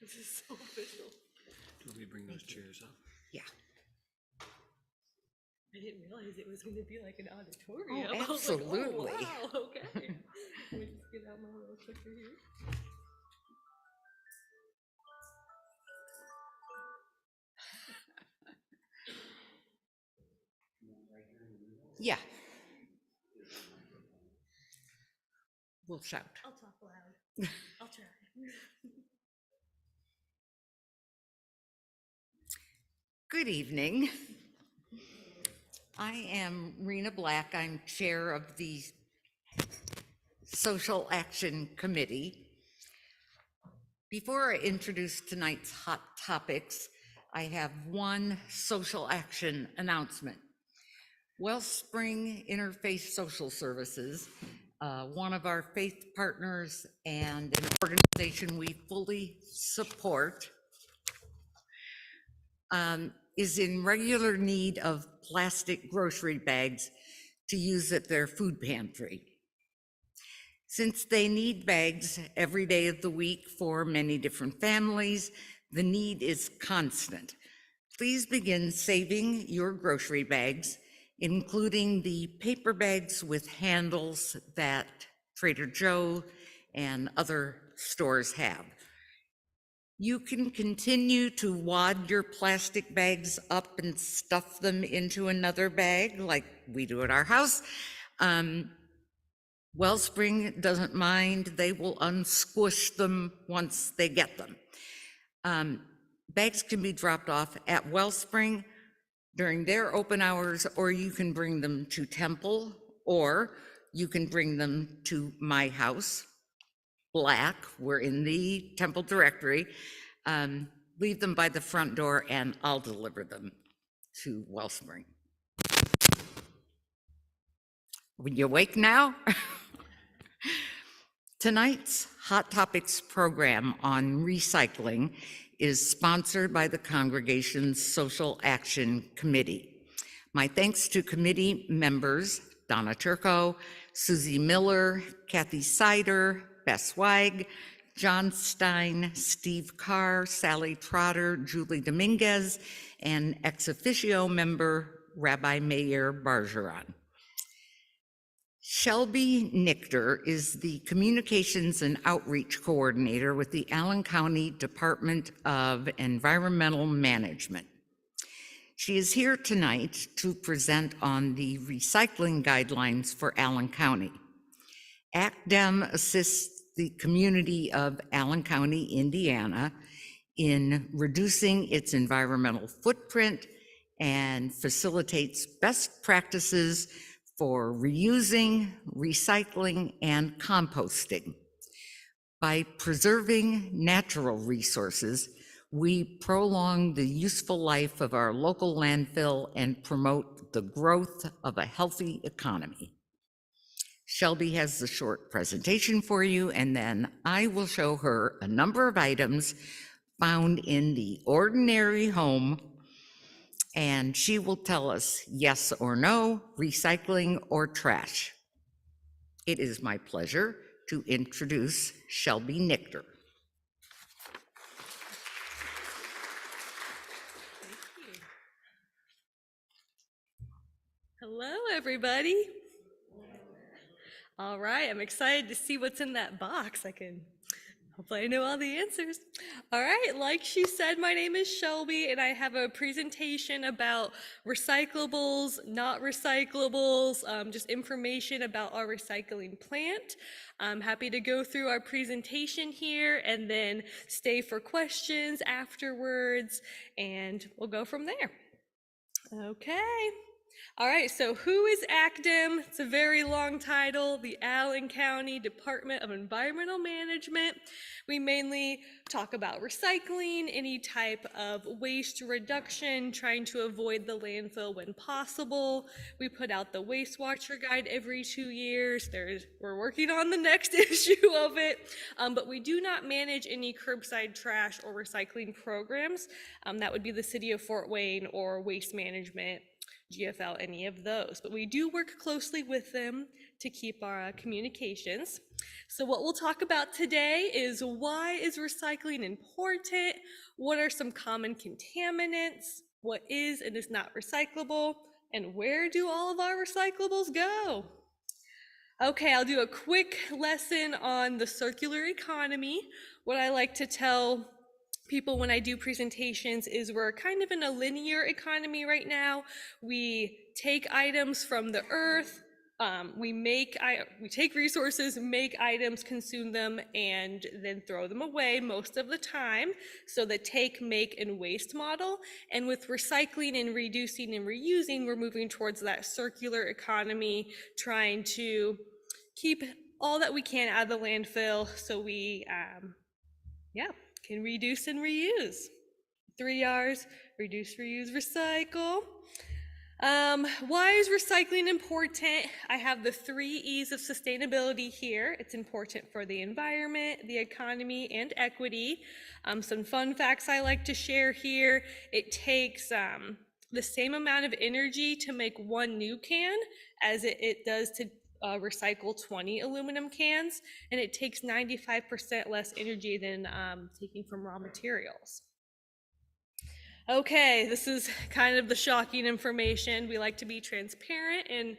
This is so official. Do we bring those chairs up? Yeah. I didn't realize it was going to be like an auditorium. Oh, I was like, absolutely. oh, wow, okay. Let me just get out my little clicker here. Yeah. We'll shout. I'll talk loud. I'll try. Good evening. I am Rena Black. I'm chair of the Social Action Committee. Before I introduce tonight's hot topics, I have one social action announcement. Wellspring Interfaith Social Services, one of our faith partners and an organization we fully support, is in regular need of plastic grocery bags to use at their food pantry. Since they need bags every day of the week for many different families, the need is constant. Please begin saving your grocery bags, including the paper bags with handles that Trader Joe and other stores have. You can continue to wad your plastic bags up and stuff them into another bag like we do at our house. Wellspring doesn't mind. They will unsquish them once they get them. Bags can be dropped off at Wellspring during their open hours, or you can bring them to Temple, or you can bring them to my house, Black, we're in the Temple directory. Leave them by the front door and I'll deliver them to Wellspring. Are you awake now? Tonight's Hot Topics program on recycling is sponsored by the congregation's Social Action Committee. My thanks to committee members, Donna Turco, Susie Miller, Kathy Sider, Bess Weig, John Stein, Steve Carr, Sally Trotter, Julie Dominguez, and ex officio member Rabbi Meir Bargeron. Shelby Nichter is the Communications and Outreach Coordinator with the Allen County Department of Environmental Management. She is here tonight to present on the recycling guidelines for Allen County. ACDEM assists the community of Allen County, Indiana, in reducing its environmental footprint and facilitates best practices for reusing, recycling, and composting. By preserving natural resources, we prolong the useful life of our local landfill and promote the the growth of a healthy economy. Shelby has the short presentation for you, and then I will show her a number of items found in the ordinary home, and she will tell us yes or no, recycling or trash. It is my pleasure to introduce Shelby Nichter. Hello, everybody. All right, I'm excited to see what's in that box. Hopefully I know all the answers. All right, like she said, my name is Shelby, and I have a presentation about recyclables, not recyclables, just information about our recycling plant. I'm happy to go through our presentation here and then stay for questions afterwards, and we'll go from there. Okay. All right, so who is ACDEM? It's a very long title, the Allen County Department of Environmental Management. We mainly talk about recycling, any type of waste reduction, trying to avoid the landfill when possible. We put out the Waste Watcher Guide every 2 years. We're working on the next issue of it, but we do not manage any curbside trash or recycling programs. That would be the City of Fort Wayne or Waste Management, GFL, any of those, but we do work closely with them to keep our communications. So what we'll talk about today is why is recycling important? What are some common contaminants? What is and is not recyclable? And where do all of our recyclables go? Okay, I'll do a quick lesson on the circular economy. What I like to tell people when I do presentations is we're kind of in a linear economy right now. We take items from the earth, we take resources, make items, consume them, and then throw them away most of the time. So the take, make, and waste model. And with recycling and reducing and reusing, we're moving towards that circular economy, trying to keep all that we can out of the landfill so we can reduce and reuse. 3 R's, reduce, reuse, recycle. Why is recycling important? I have the 3 E's of sustainability here. It's important for the environment, the economy, and equity. Some fun facts I like to share here. It takes the same amount of energy to make 1 new can as it does to recycle 20 aluminum cans, and it takes 95% less energy than taking from raw materials. Okay, this is kind of the shocking information. We like to be transparent and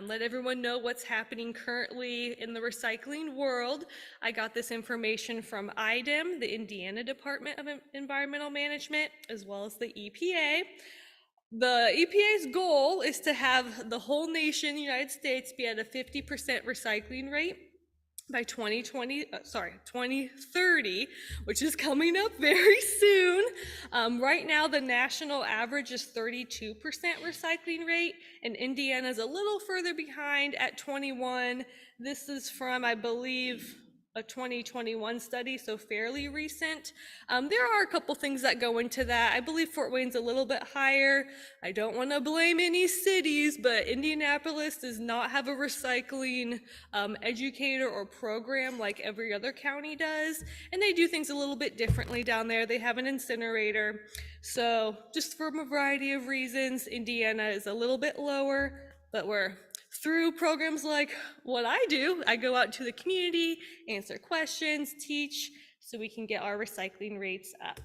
let everyone know what's happening currently in the recycling world. I got this information from IDEM, the Indiana Department of Environmental Management, as well as the EPA. The EPA's goal is to have the whole nation, the United States, be at a 50% recycling rate by 2030, which is coming up very soon. Right now, the national average is 32% recycling rate, and Indiana is a little further behind at 21. This is from, I believe, a 2021 study, so fairly recent. There are a couple things that go into that. I believe Fort Wayne's a little bit higher. I don't want to blame any cities, but Indianapolis does not have a recycling educator or program like every other county does, and they do things a little bit differently down there. They have an incinerator. So just for a variety of reasons, Indiana is a little bit lower, but we're through programs like what I do. I go out to the community, answer questions, teach, so we can get our recycling rates up.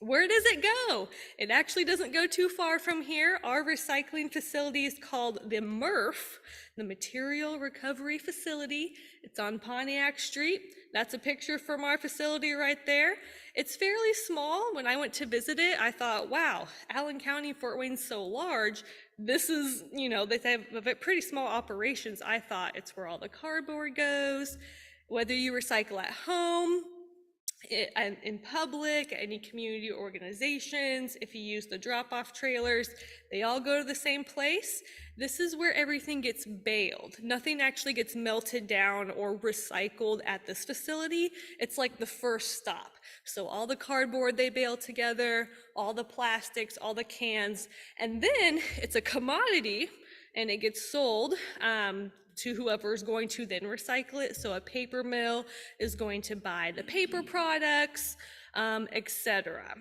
Where does it go? It actually doesn't go too far from here. Our recycling facility is called the MRF, the Material Recovery Facility. It's on Pontiac Street. That's a picture from our facility right there. It's fairly small. When I went to visit it, I thought, wow, Allen County, Fort Wayne's so large. This is, they have pretty small operations. I thought it's where all the cardboard goes. Whether you recycle at home, in public, any community organizations, if you use the drop-off trailers, they all go to the same place. This is where everything gets baled. Nothing actually gets melted down or recycled at this facility. It's like the first stop. So all the cardboard they bale together, all the plastics, all the cans, and then it's a commodity and it gets sold to whoever is going to then recycle it. So a paper mill is going to buy the paper products, etc.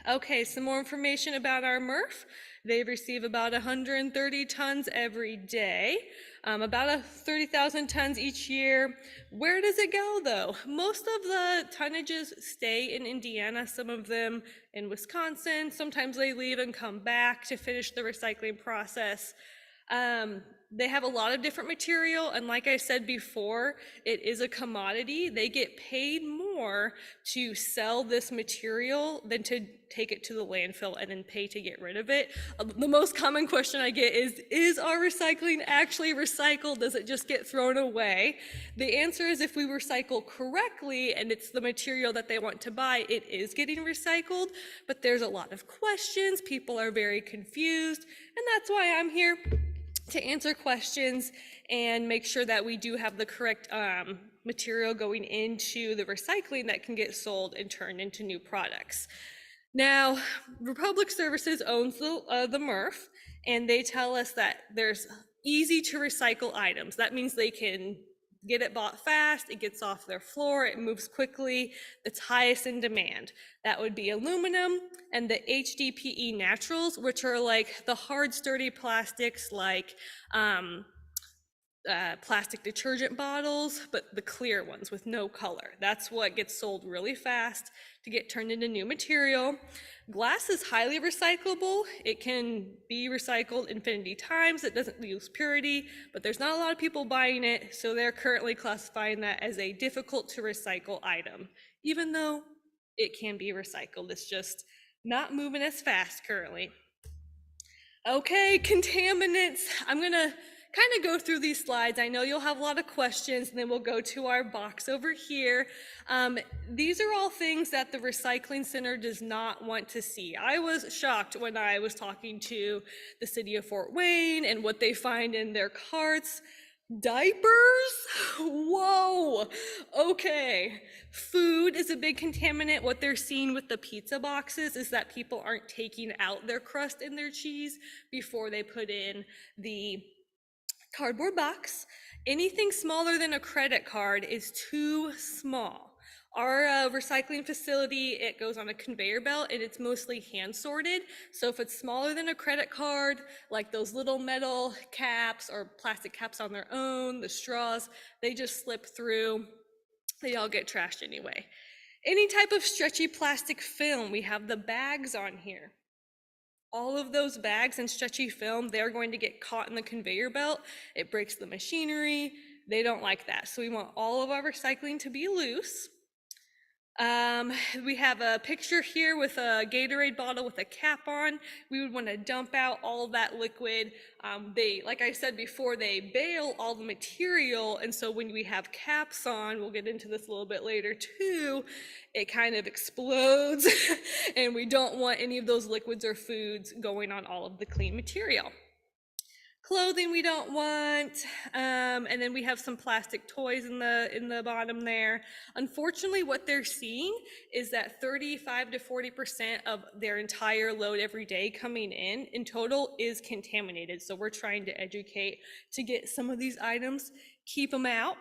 Okay, some more information about our MRF. They receive about 130 tons every day, about 30,000 tons each year. Where does it go though? Most of the tonnages stay in Indiana, some of them in Wisconsin. Sometimes they leave and come back to finish the recycling process. They have a lot of different material, and like I said before, it is a commodity. They get paid more to sell this material than to take it to the landfill and then pay to get rid of it. The most common question I get is our recycling actually recycled? Does it just get thrown away? The answer is if we recycle correctly and it's the material that they want to buy, it is getting recycled, but there's a lot of questions. People are very confused, and that's why I'm here to answer questions and make sure that we do have the correct material going into the recycling that can get sold and turned into new products. Now, Republic Services owns the MRF, and they tell us that there's easy to recycle items. That means they can get it bought fast, it gets off their floor, it moves quickly, it's highest in demand. That would be aluminum and the HDPE naturals, which are like the hard, sturdy plastics like plastic detergent bottles, but the clear ones with no color. That's what gets sold really fast to get turned into new material. Glass is highly recyclable. It can be recycled infinity times. It doesn't lose purity, but there's not a lot of people buying it, so they're currently classifying that as a difficult to recycle item, even though it can be recycled. It's just not moving as fast currently. Okay, contaminants. I'm gonna kind of go through these slides. I know you'll have a lot of questions, and then we'll go to our box over here. These are all things that the recycling center does not want to see. I was shocked when I was talking to the city of Fort Wayne and what they find in their carts. Diapers? Whoa, okay. Food is a big contaminant. What they're seeing with the pizza boxes is that people aren't taking out their crust and their cheese before they put in the cardboard box. Anything smaller than a credit card is too small. Our recycling facility, it goes on a conveyor belt and it's mostly hand sorted. So if it's smaller than a credit card, like those little metal caps or plastic caps on their own, the straws, they just slip through. They all get trashed anyway. Any type of stretchy plastic film, we have the bags on here. All of those bags and stretchy film, they're going to get caught in the conveyor belt. It breaks the machinery. They don't like that. So we want all of our recycling to be loose. We have a picture here with a Gatorade bottle with a cap on. We would want to dump out all of that liquid. Like I said before, they bale all the material, and so when we have caps on, we'll get into this a little bit later too, it kind of explodes, and we don't want any of those liquids or foods going on all of the clean material. Clothing we don't want, and then we have some plastic toys in the bottom there. Unfortunately, what they're seeing is that 35 to 40% of their entire load every day coming in total is contaminated. So we're trying to educate to get some of these items, keep them out.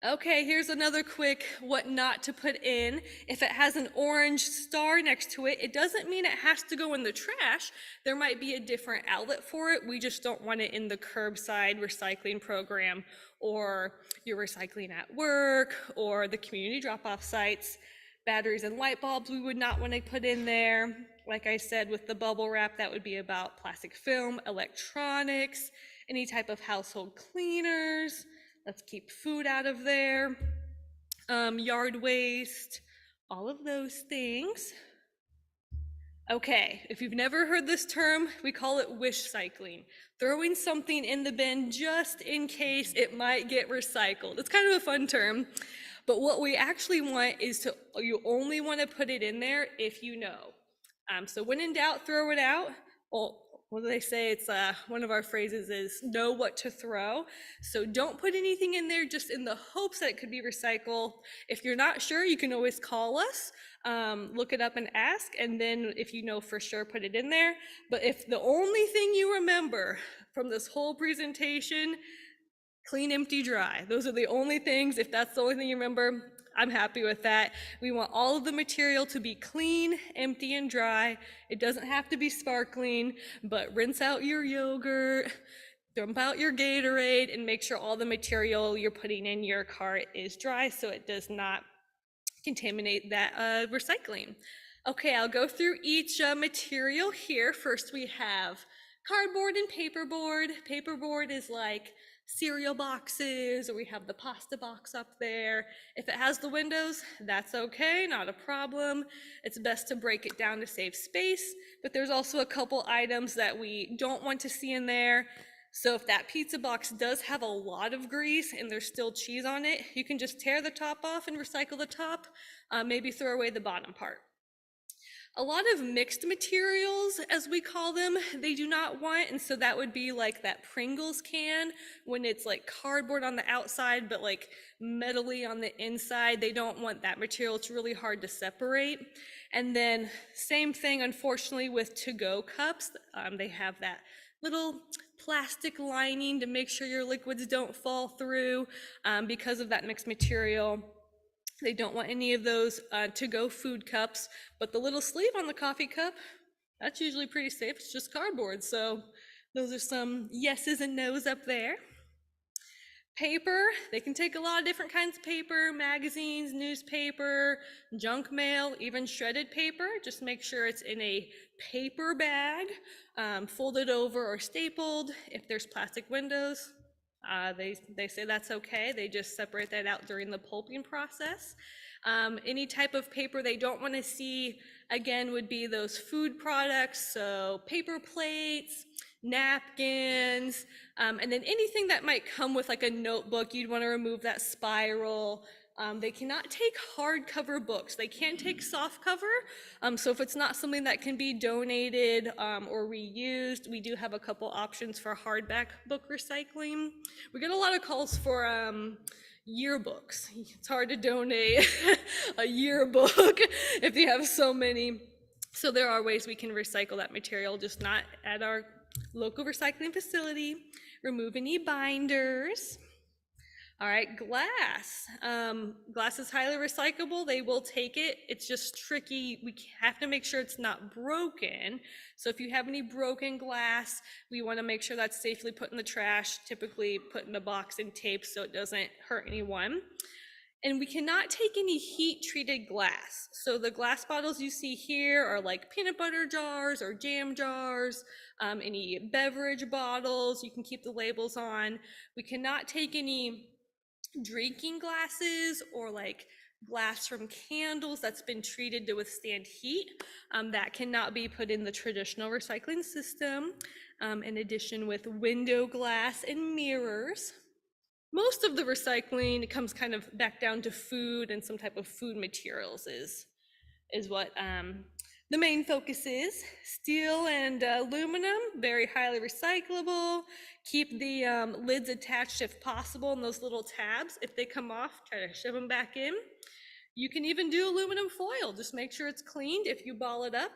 Okay, here's another quick what not to put in. If it has an orange star next to it, it doesn't mean it has to go in the trash. There might be a different outlet for it. We just don't want it in the curbside recycling program or you're recycling at work or the community drop-off sites. Batteries and light bulbs we would not want to put in there. Like I said, with the bubble wrap, that would be about plastic film, electronics, any type of household cleaners. Let's keep food out of there, yard waste, all of those things. Okay, if you've never heard this term, we call it wish cycling. Throwing something in the bin just in case it might get recycled. It's kind of a fun term, but what we actually want is you only want to put it in there if you know. So when in doubt, throw it out. Well, what do they say? It's one of our phrases is know what to throw. So don't put anything in there just in the hopes that it could be recycled. If you're not sure, you can always call us, look it up and ask, and then if you know for sure, put it in there. But if the only thing you remember from this whole presentation, clean, empty, dry, those are the only things, if that's the only thing you remember, I'm happy with that. We want all of the material to be clean, empty, and dry. It doesn't have to be sparkling, but rinse out your yogurt, dump out your Gatorade, and make sure all the material you're putting in your cart is dry so it does not contaminate that recycling. Okay, I'll go through each material here. First we have cardboard and paperboard. Paperboard is like cereal boxes, or we have the pasta box up there. If it has the windows, that's okay, not a problem. It's best to break it down to save space, but there's also a couple items that we don't want to see in there. So if that pizza box does have a lot of grease and there's still cheese on it, you can just tear the top off and recycle the top, maybe throw away the bottom part. A lot of mixed materials, as we call them, they do not want, and so that would be like that Pringles can, when it's like cardboard on the outside, but like metally on the inside. They don't want that material. It's really hard to separate. And then same thing, unfortunately, with to-go cups. They have that little plastic lining to make sure your liquids don't fall through because of that mixed material. They don't want any of those to-go food cups, but the little sleeve on the coffee cup, that's usually pretty safe. It's just cardboard. So those are some yeses and nos up there. Paper, they can take a lot of different kinds of paper, magazines, newspaper, junk mail, even shredded paper. Just make sure it's in a paper bag, folded over or stapled. If there's plastic windows, they say that's okay. They just separate that out during the pulping process. Any type of paper they don't want to see, again, would be those food products, so paper plates, napkins, and then anything that might come with like a notebook, you'd want to remove that spiral. They cannot take hardcover books. They can take soft cover. So if it's not something that can be donated or reused, we do have a couple options for hardback book recycling. We get a lot of calls for yearbooks. It's hard to donate a yearbook if you have so many. So there are ways we can recycle that material, just not at our local recycling facility. Remove any binders. All right, glass. Glass is highly recyclable. They will take it. It's just tricky. We have to make sure it's not broken. So if you have any broken glass, we want to make sure that's safely put in the trash, typically put in a box and taped so it doesn't hurt anyone. And we cannot take any heat-treated glass. So the glass bottles you see here are like peanut butter jars or jam jars, any beverage bottles, you can keep the labels on. We cannot take any drinking glasses or like glass from candles that's been treated to withstand heat. That cannot be put in the traditional recycling system. In addition, with window glass and mirrors. Most of the recycling comes kind of back down to food and some type of food materials is what the main focus is. Steel and aluminum, very highly recyclable. Keep the lids attached if possible, and those little tabs, if they come off, try to shove them back in. You can even do aluminum foil. Just make sure it's cleaned. If you ball it up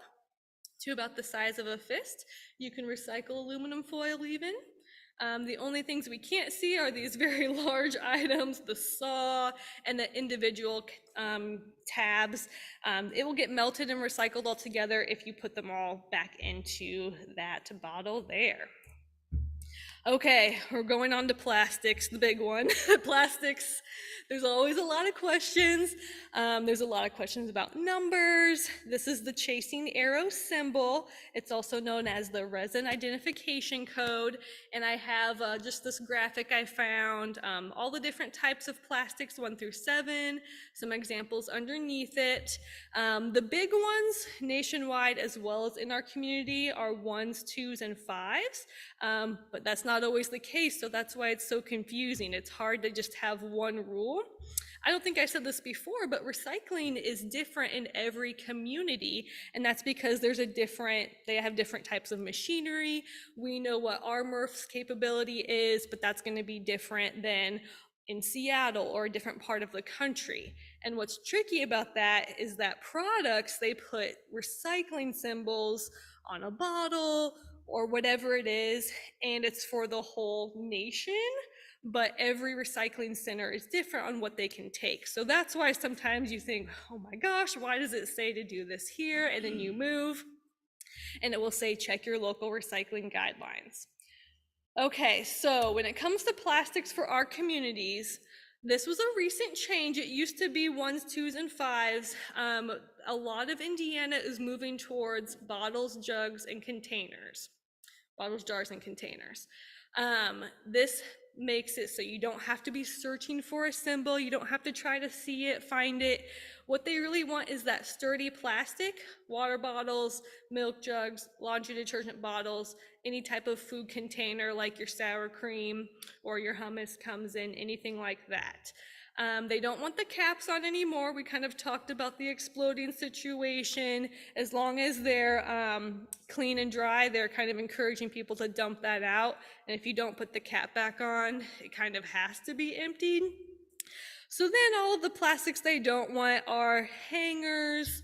to about the size of a fist, you can recycle aluminum foil even. The only things we can't see are these very large items, the saw and the individual tabs. It will get melted and recycled all together if you put them all back into that bottle there. Okay, we're going on to plastics, the big one. Plastics, there's always a lot of questions. There's a lot of questions about numbers. This is the chasing arrow symbol. It's also known as the resin identification code. And I have just this graphic I found, all the different types of plastics, 1 through 7, some examples underneath it. The big ones nationwide as well as in our community are 1s, 2s, and 5s, but that's not always the case, so that's why it's so confusing. It's hard to just have one rule. I don't think I said this before, but recycling is different in every community, and that's because they have different types of machinery. We know what our MRF's capability is, but that's going to be different than in Seattle or a different part of the country. And what's tricky about that is that products, they put recycling symbols on a bottle or whatever it is, and it's for the whole nation, but every recycling center is different on what they can take. So that's why sometimes you think, oh my gosh, why does it say to do this here? And then you move, and it will say, check your local recycling guidelines. Okay, so when it comes to plastics for our communities, this was a recent change. It used to be 1s, 2s, and 5s. A lot of Indiana is moving towards bottles, jugs, and containers. Bottles, jars, and containers. This makes it so you don't have to be searching for a symbol. You don't have to try to see it, find it. What they really want is that sturdy plastic, water bottles, milk jugs, laundry detergent bottles, any type of food container like your sour cream or your hummus comes in, anything like that. They don't want the caps on anymore. We kind of talked about the exploding situation. As long as they're clean and dry, they're kind of encouraging people to dump that out. And if you don't put the cap back on, it kind of has to be emptied. So then all of the plastics they don't want are hangers,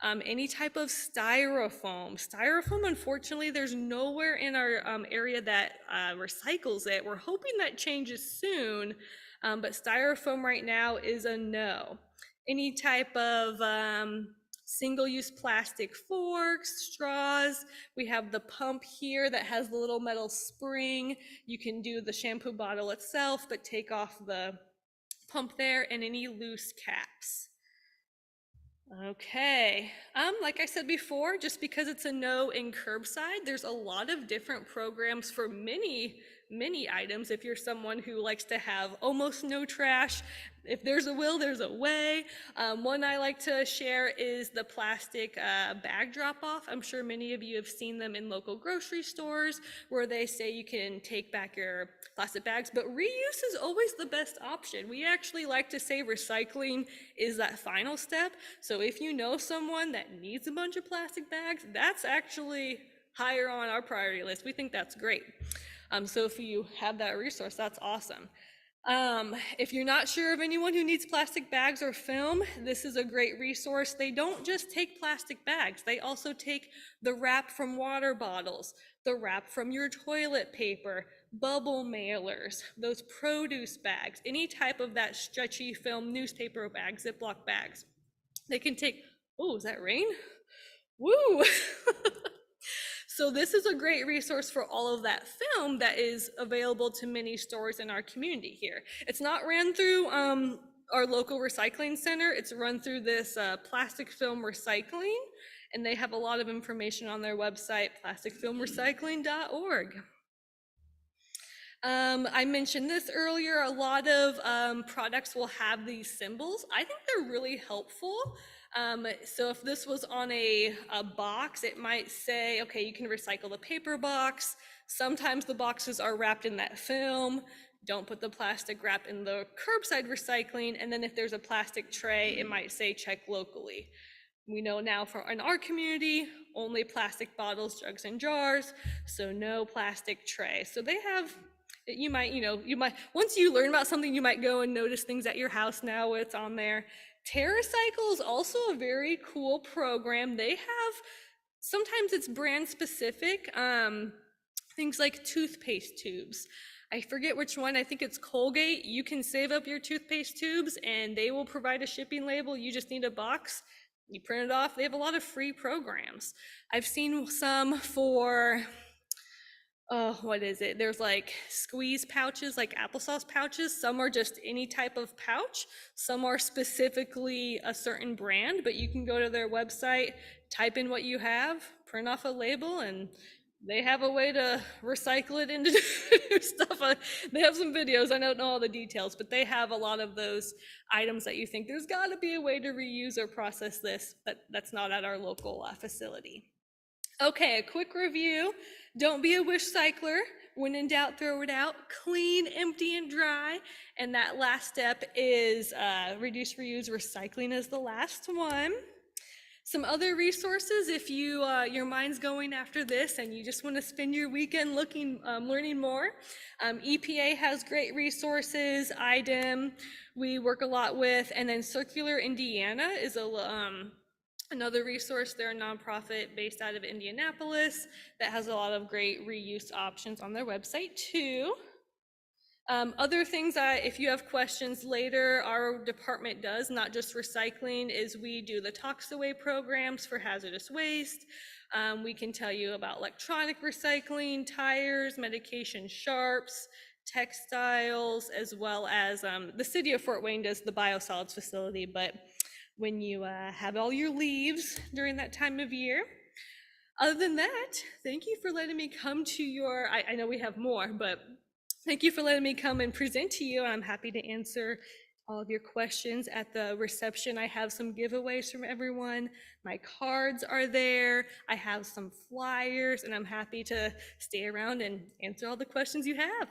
any type of styrofoam. Styrofoam, unfortunately, there's nowhere in our area that recycles it. We're hoping that changes soon. But styrofoam right now is a no. Any type of single-use plastic forks, straws. We have the pump here that has the little metal spring. You can do the shampoo bottle itself, but take off the pump there, and any loose caps. Okay, like I said before, just because it's a no in curbside, there's a lot of different programs for many items. If you're someone who likes to have almost no trash, if there's a will, there's a way. One I like to share is the plastic bag drop-off. I'm sure many of you have seen them in local grocery stores where they say you can take back your plastic bags, but reuse is always the best option. We actually like to say recycling is that final step. So if you know someone that needs a bunch of plastic bags, that's actually higher on our priority list. We think that's great. So if you have that resource, that's awesome. If you're not sure of anyone who needs plastic bags or film, this is a great resource. They don't just take plastic bags, they also take the wrap from water bottles, the wrap from your toilet paper, bubble mailers, those produce bags, any type of that stretchy film newspaper bag, Ziploc bags. They can take, oh, is that rain? Woo! So this is a great resource for all of that film that is available to many stores in our community here. It's not ran through our local recycling center. It's run through this plastic film recycling, and they have a lot of information on their website, plasticfilmrecycling.org. I mentioned this earlier, a lot of products will have these symbols. I think they're really helpful. So if this was on a box, it might say, okay, you can recycle the paper box. Sometimes the boxes are wrapped in that film. Don't put the plastic wrap in the curbside recycling. And then if there's a plastic tray, it might say check locally. We know now in our community, only plastic bottles, jugs, and jars, so no plastic tray. So they have, you might, once you learn about something, you might go and notice things at your house now where it's on there. TerraCycle is also a very cool program. They have, sometimes it's brand specific, things like toothpaste tubes. I forget which one, I think it's Colgate. You can save up your toothpaste tubes and they will provide a shipping label. You just need a box, you print it off. They have a lot of free programs. I've seen some for, what is it? There's like squeeze pouches, like applesauce pouches. Some are just any type of pouch. Some are specifically a certain brand, but you can go to their website, type in what you have, print off a label, and they have a way to recycle it into stuff. They have some videos. I don't know all the details, but they have a lot of those items that you think there's got to be a way to reuse or process this, but that's not at our local facility. Okay, a quick review. Don't be a wish cycler. When in doubt, throw it out. Clean, empty, and dry. And that last step is reduce, reuse, recycling is the last one. Some other resources if you your mind's going after this and you just want to spend your weekend learning more. EPA has great resources. IDEM we work a lot with, and then Circular Indiana is another resource. They're a nonprofit based out of Indianapolis that has a lot of great reuse options on their website too. Other things if you have questions later, our department does, not just recycling, is we do the Tox Away programs for hazardous waste. We can tell you about electronic recycling, tires, medication sharps, textiles, as well as the city of Fort Wayne does the biosolids facility, but when you have all your leaves during that time of year. Other than that, thank you for letting me come to your, I know we have more, but thank you for letting me come and present to you. I'm happy to answer all of your questions. At the reception, I have some giveaways from everyone. My cards are there. I have some flyers, and I'm happy to stay around and answer all the questions you have.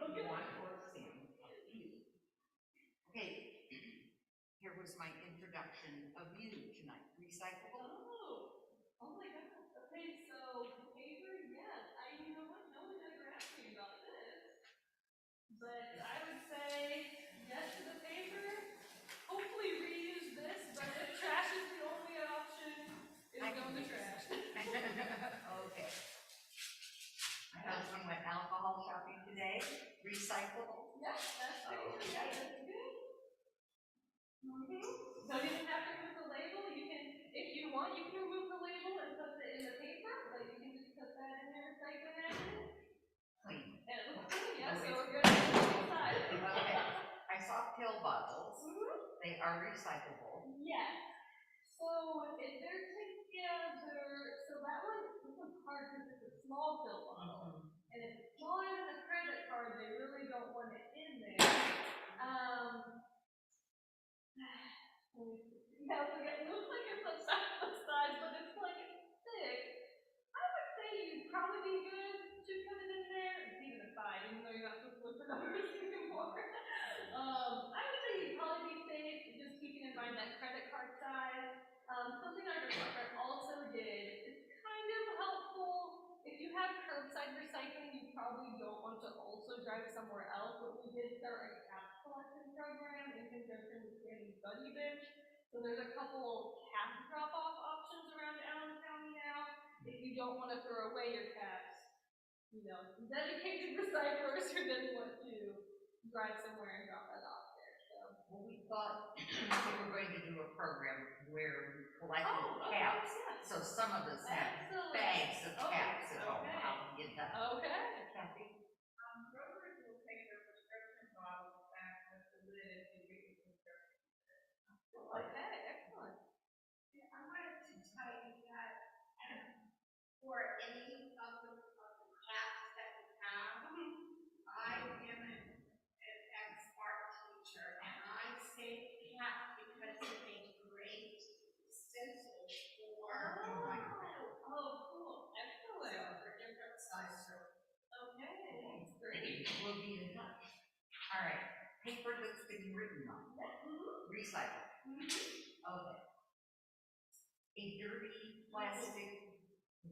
Okay. Okay, here was my introduction of you tonight. Recyclable? Oh my goodness. Okay, so paper, yes. You know what? No one ever asked me about this. But I would say yes to the paper. Hopefully reuse this, but if trash is the only option, it'll go in the trash. Okay. My husband went alcohol shopping today. Recyclable? Yes, that's good. Okay. Yeah, that's good. Don't even have to remove the label. You can, if you want, you can remove the label and put it in the paper, but you can just put that in there, recycling it. Clean. And it looks clean, yeah, so we're good on the side. Okay. I saw pill bottles. They are recyclable. Yes. So if they're together, so that one, this one's hard because it's a small pill bottle. And if it's smaller than a credit card, they really don't want it in there. Yeah, so it looks like it's a size, but it's like it's thick. I would say you'd probably be good to put it in there. It's even a 5, even though you're not supposed to look for numbers anymore. I would say you'd probably be safe, just keeping in mind that credit card size. Something our department also did is kind of helpful. If you have curbside recycling, you probably don't want to also drive somewhere else, but we did start a cap collection program in conjunction with Sandy's Buddy Bench. So there's a couple cap drop-off options around Allen County now. If you don't want to throw away your caps, dedicated recyclers who didn't want to drive somewhere and drop that off there. So. Well, we thought we were going to do a program where we collected caps. Yeah. So some of us have bags of caps at home. I'll get that. Okay. Kathy? Grocers will take their prescription bottles back with the lid if you get your prescription. Okay, excellent. Yeah, I wanted to tell you that for any of the caps that we have, I am an ex-art teacher, and I save caps because they make great stencils for Cool. Excellent. for different sizes. Okay, that's great. We'll be in touch. All right. Paper that's been written on. Recycle. Okay. A dirty plastic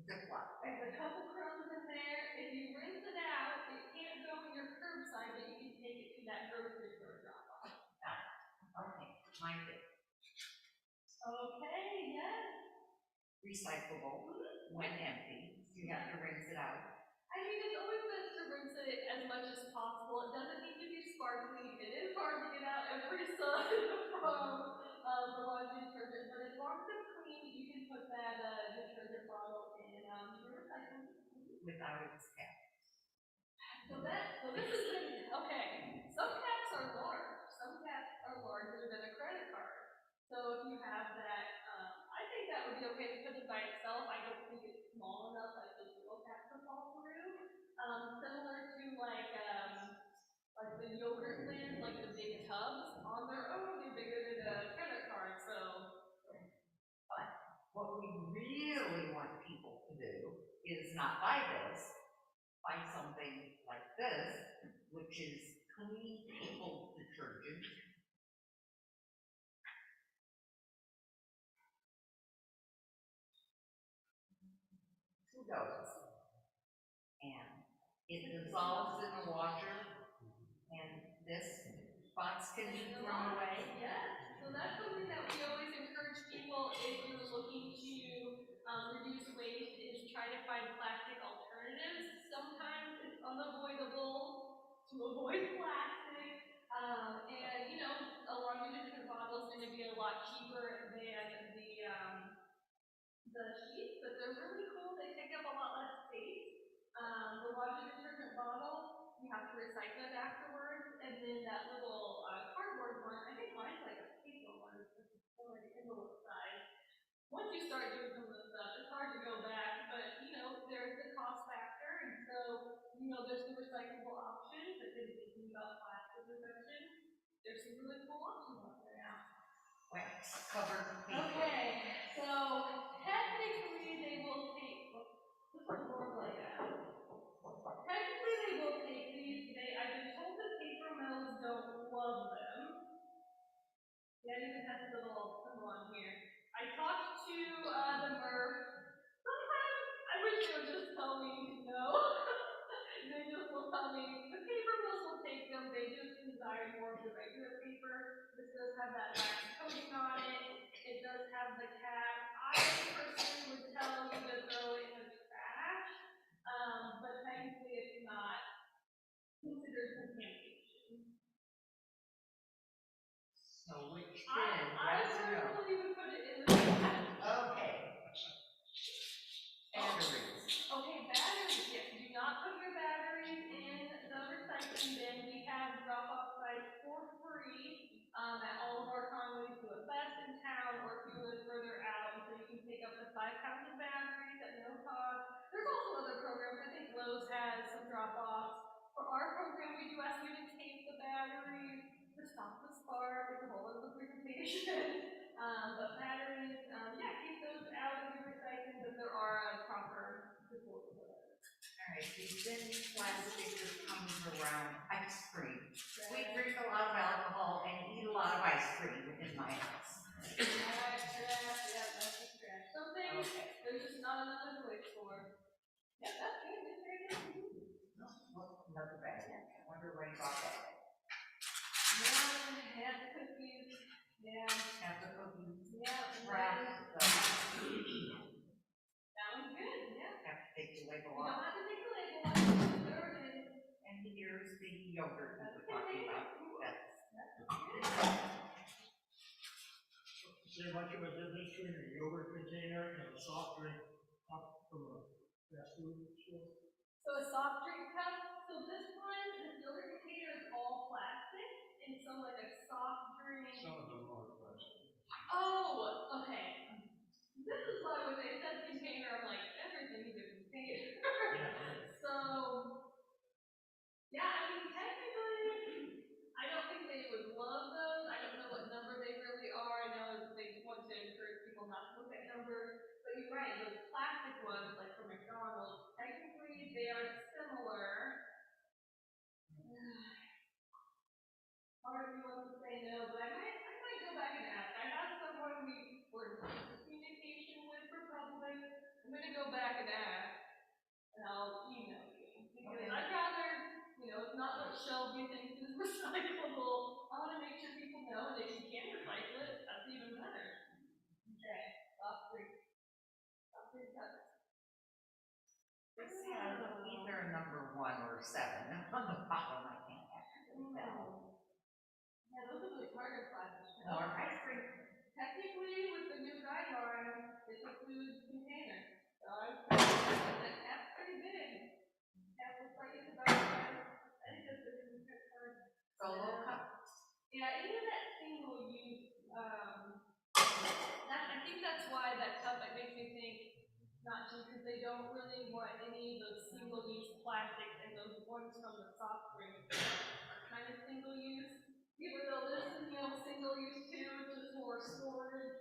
Ziploc bag. There's a couple crumbs in there. If you rinse it out, it can't go in your curbside, but you can take it to that grocery store drop off. Okay. Mind it. Okay, yes. Recyclable when empty. You have to rinse it out. I mean, it's always best to rinse it as much as possible. It doesn't need to be sparkly. It is hard to get out every sun from the laundry detergent, but as long as it's clean, you can put that detergent bottle in your recycling. Without its cap. So this is okay. Some caps are large. Some caps are larger than a credit card. So if you have that, I think that would be okay to put it by itself. I don't think it's small enough like those little caps to fall through. Similar to like the yogurt lids, like the big tubs. On their own, they're bigger than a credit card. So, but what we really want people to do is not buy this. Buy something like this, which is clean table detergent. Two goes. And it dissolves in the washer, and this spots can be thrown away. Yeah, so that's something that we always encourage people if you're looking to reduce waste is try to find plastic alternatives. Sometimes it's unavoidable to avoid plastic. And you know, a laundry detergent bottle is going to be a lot cheaper than the sheets, but they're really cool. They take up a lot less space. The laundry detergent bottle, you have to recycle it afterwards, and then that little cardboard one, I think mine's like a paper one, it's on the envelope side. Once you start doing some of the stuff, it's hard to go back, but you know, there's the cost factor, and so, you know, there's the recyclable option, but then thinking about plastic reduction, there's some really cool options out there now. Wax covered paper. Okay, so technically they will take, this one's more like that. Technically they will take these, I've been told that paper mills don't love them. Yeah, it even has a little symbol on here. I talked to the MERV. Sometimes I wish they would just tell me no. They just will tell me the paper mills will take them. They just desire more of the regular paper. This does have that wax coating on it. It does have the cap. I personally would tell you to throw it in the trash, but technically it's not considered contamination. So which I bin? Yes or no? personally would put it in the trash. Okay. Batteries. Okay, batteries, yes, do not put your batteries in the recycling bin. We have drop-off sites for free at all of our Conways, do it best in town, or if you live further out, so you can pick up to 5 pounds of batteries at no cost. There's also other programs, I think Lowe's has some drop-offs. For our program, we do ask you to tape the batteries to stop the spark, it's a whole other presentation. But batteries, yeah, keep those out of your recycling, but there are proper disposal for those. All right, the thin plastic that comes around ice cream. We drink a lot of alcohol and eat a lot of ice cream in my house. Trash, yeah, that's just trash. Some things, there's just not another place for. Yeah, that's good, it's very good. Look, another bag. I wonder where you got that. Yeah, have the cookies, yeah. Have the cookies. Yeah. Wrap the. That one's good, yeah. Have to take the label You don't off. have to take the label off, just throw it in. And here's the yogurt we were talking about. That's Say much of a difference between a yogurt container and a soft drink cup from a fast food store? So a soft drink cup, so this one, the yogurt container is all plastic, and so like a soft drink. Some of them are plastic. Oh, okay. This is why when they said container, I'm like, everything's a container. So, yeah, I mean, technically, I don't think they would love those. I don't know what number they really are. I know they want to encourage people not to look at numbers. But you're right, those plastic ones, like from McDonald's, technically they are similar. Part of me wants to say no, but I might go back and ask. I have someone we were in communication with for public. I'm gonna go back and ask, and I'll email you. Because I'd rather, you know, it's not what Shelby thinks is recyclable. I wanna make sure people know that if you can recycle it, that's even better. Okay, soft drink. Soft drink cups. either number 1 or or 7. On the bottom, I can't actually tell. Yeah, those are the harder classes. More ice cream. Technically, with the new guideline, it includes container. So I was that's pretty big. That looks like it's about, I think that's a good card. Solo cup. Yeah, even that single use, I think that's why that cup, it makes me think not to, because they don't really want any of those single use plastics, and those ones from the soft drinks are kind of single use. Even though this is, single use too, it's just more storage.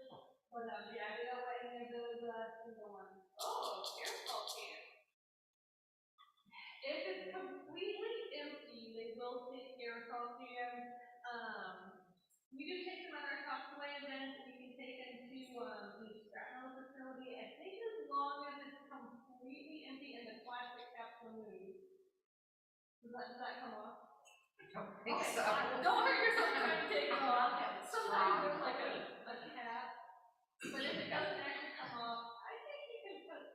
But yeah, they don't want any of those single ones. Oh, aerosol can. If it's completely empty, they will take aerosol cans. We do take them at our Talkaway event. We can take them to the scrap metal facility. I think as long as it's completely empty and the plastic cap's removed. Does that come off? Don't think Okay, so. don't hurt yourself trying to take it off. Sometimes there's like a cap. But if it doesn't actually come off, I think you can put,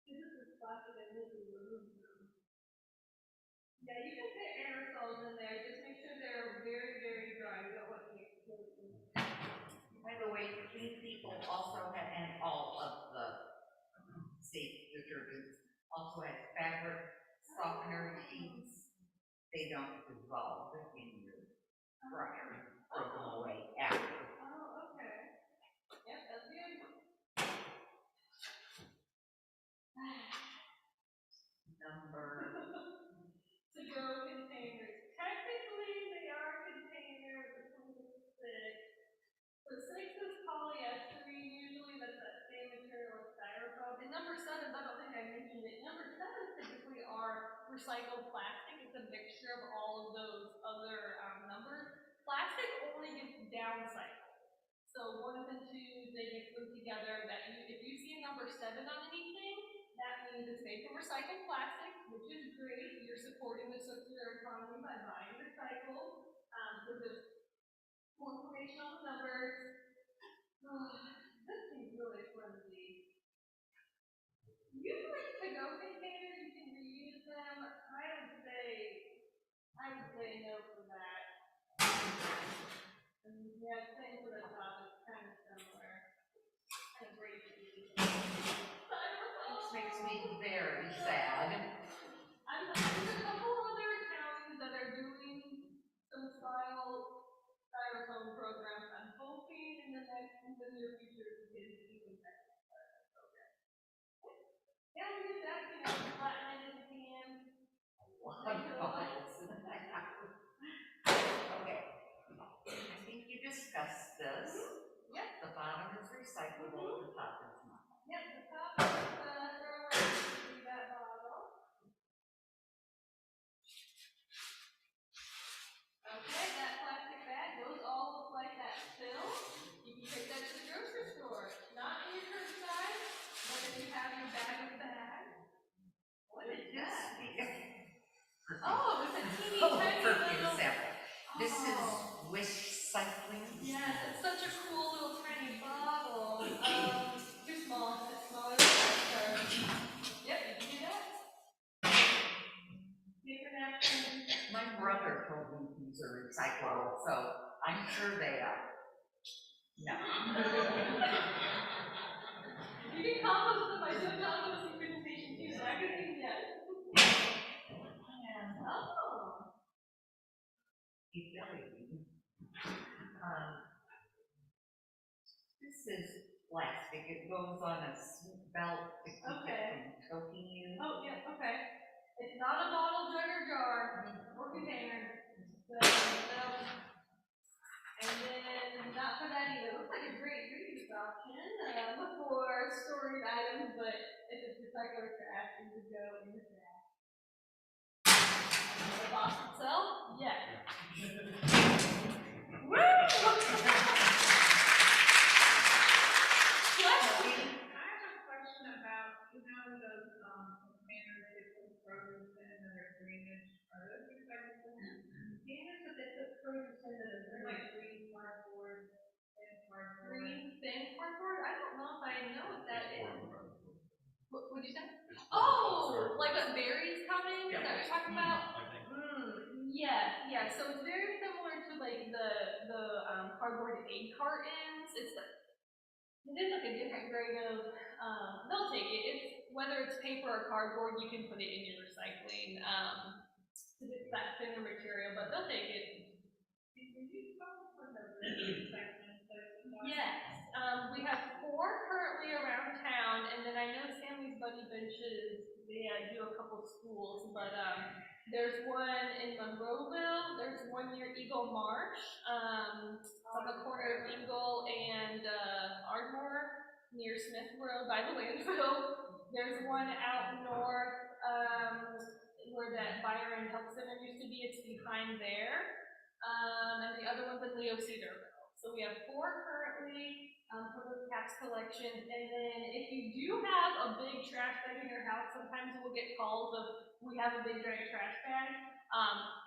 this is plastic and this is removed. Yeah, you can put aerosols in there. Just make sure they're very, very dry. You don't want to explode them. By the way, clean people also have, and all of the safe detergents also have fabric softener sheets. They don't dissolve in your dryer. Throw them away after. Oh, okay. Yep, that's good. Number. To-go containers. Technically, they are containers. It's only 6. The 6 is polyester. Usually, that's that same material as styrofoam. And number 7, I don't think I mentioned it. Number 7 typically are recycled plastic. It's a mixture of all of those other numbers. Plastic only gets downcycled. So 1s and 2s, they get put together. If you see a number 7 on anything, that means it's made from recycled plastic, which is great. You're supporting the circular economy by buying recycled. So there's more information on the numbers. This seems really flimsy. Usually to-go containers, you can reuse them. I would say no for that. And yeah, same for the top. It's kind of similar. Kind of breaks it. Which makes me very sad. There's a couple other towns that are doing some styrofoam programs. I'm hoping in the near future we can even better program. Yeah, we did that, flatten it in the can. Okay. I think you discussed this. Yep. The bottom is recyclable, the top is not. Yep, the top is throw away that bottle. Okay, that plastic bag, those all look like that still. You can take that to the grocery store. Not in your curbside, but if you have your bag of bags. What is that? Oh, it's a teeny tiny little. This is wish cycling. Yes, it's such a cool little tiny bottle. Too small. It's smaller than that. Yep, you can do that. Paper napkins. My brother told me these are recyclable, so I'm sure they are. No. You can compost them. I do composting presentation too, so I can think yes. Oh. This is plastic. It goes on a belt to keep it from choking you. Oh, yeah, okay. It's not a bottle, jug, or jar, or container. So, and then, not for that either. It looks like a great reuse option for storing items, but if it's recycled trash, it would go in the trash. The box itself? Yes. Woo! I have a question about, those containers they put produce in and they're greenish. Are those recyclable? Containers that they put produce in that are Like green cardboard and cardboard. green thin cardboard? I don't know if I know what that is. What would you say? Oh, like what berries come in? Is that what you're talking about? Yeah. So it's very similar to like the cardboard egg cartons. It is like a different grade of. They'll take it. It's whether it's paper or cardboard, you can put it in your recycling. 'Cause it's that thinner material, but they'll take it. Yes, we have 4 currently around town, and then I know Sammy's Buddy Benches, they do a couple schools, but there's one in Monroeville, there's one near Eagle Marsh, on the corner of Eagle and Ardmore, near Smith Road by the landfill. There's one out north, where that Byron Health Center used to be, it's behind there. And the other one's in Leo Cedarville. So we have 4 currently for the tax collection. And then if you do have a big trash bag in your house, sometimes we'll get calls of, we have a big giant trash bag.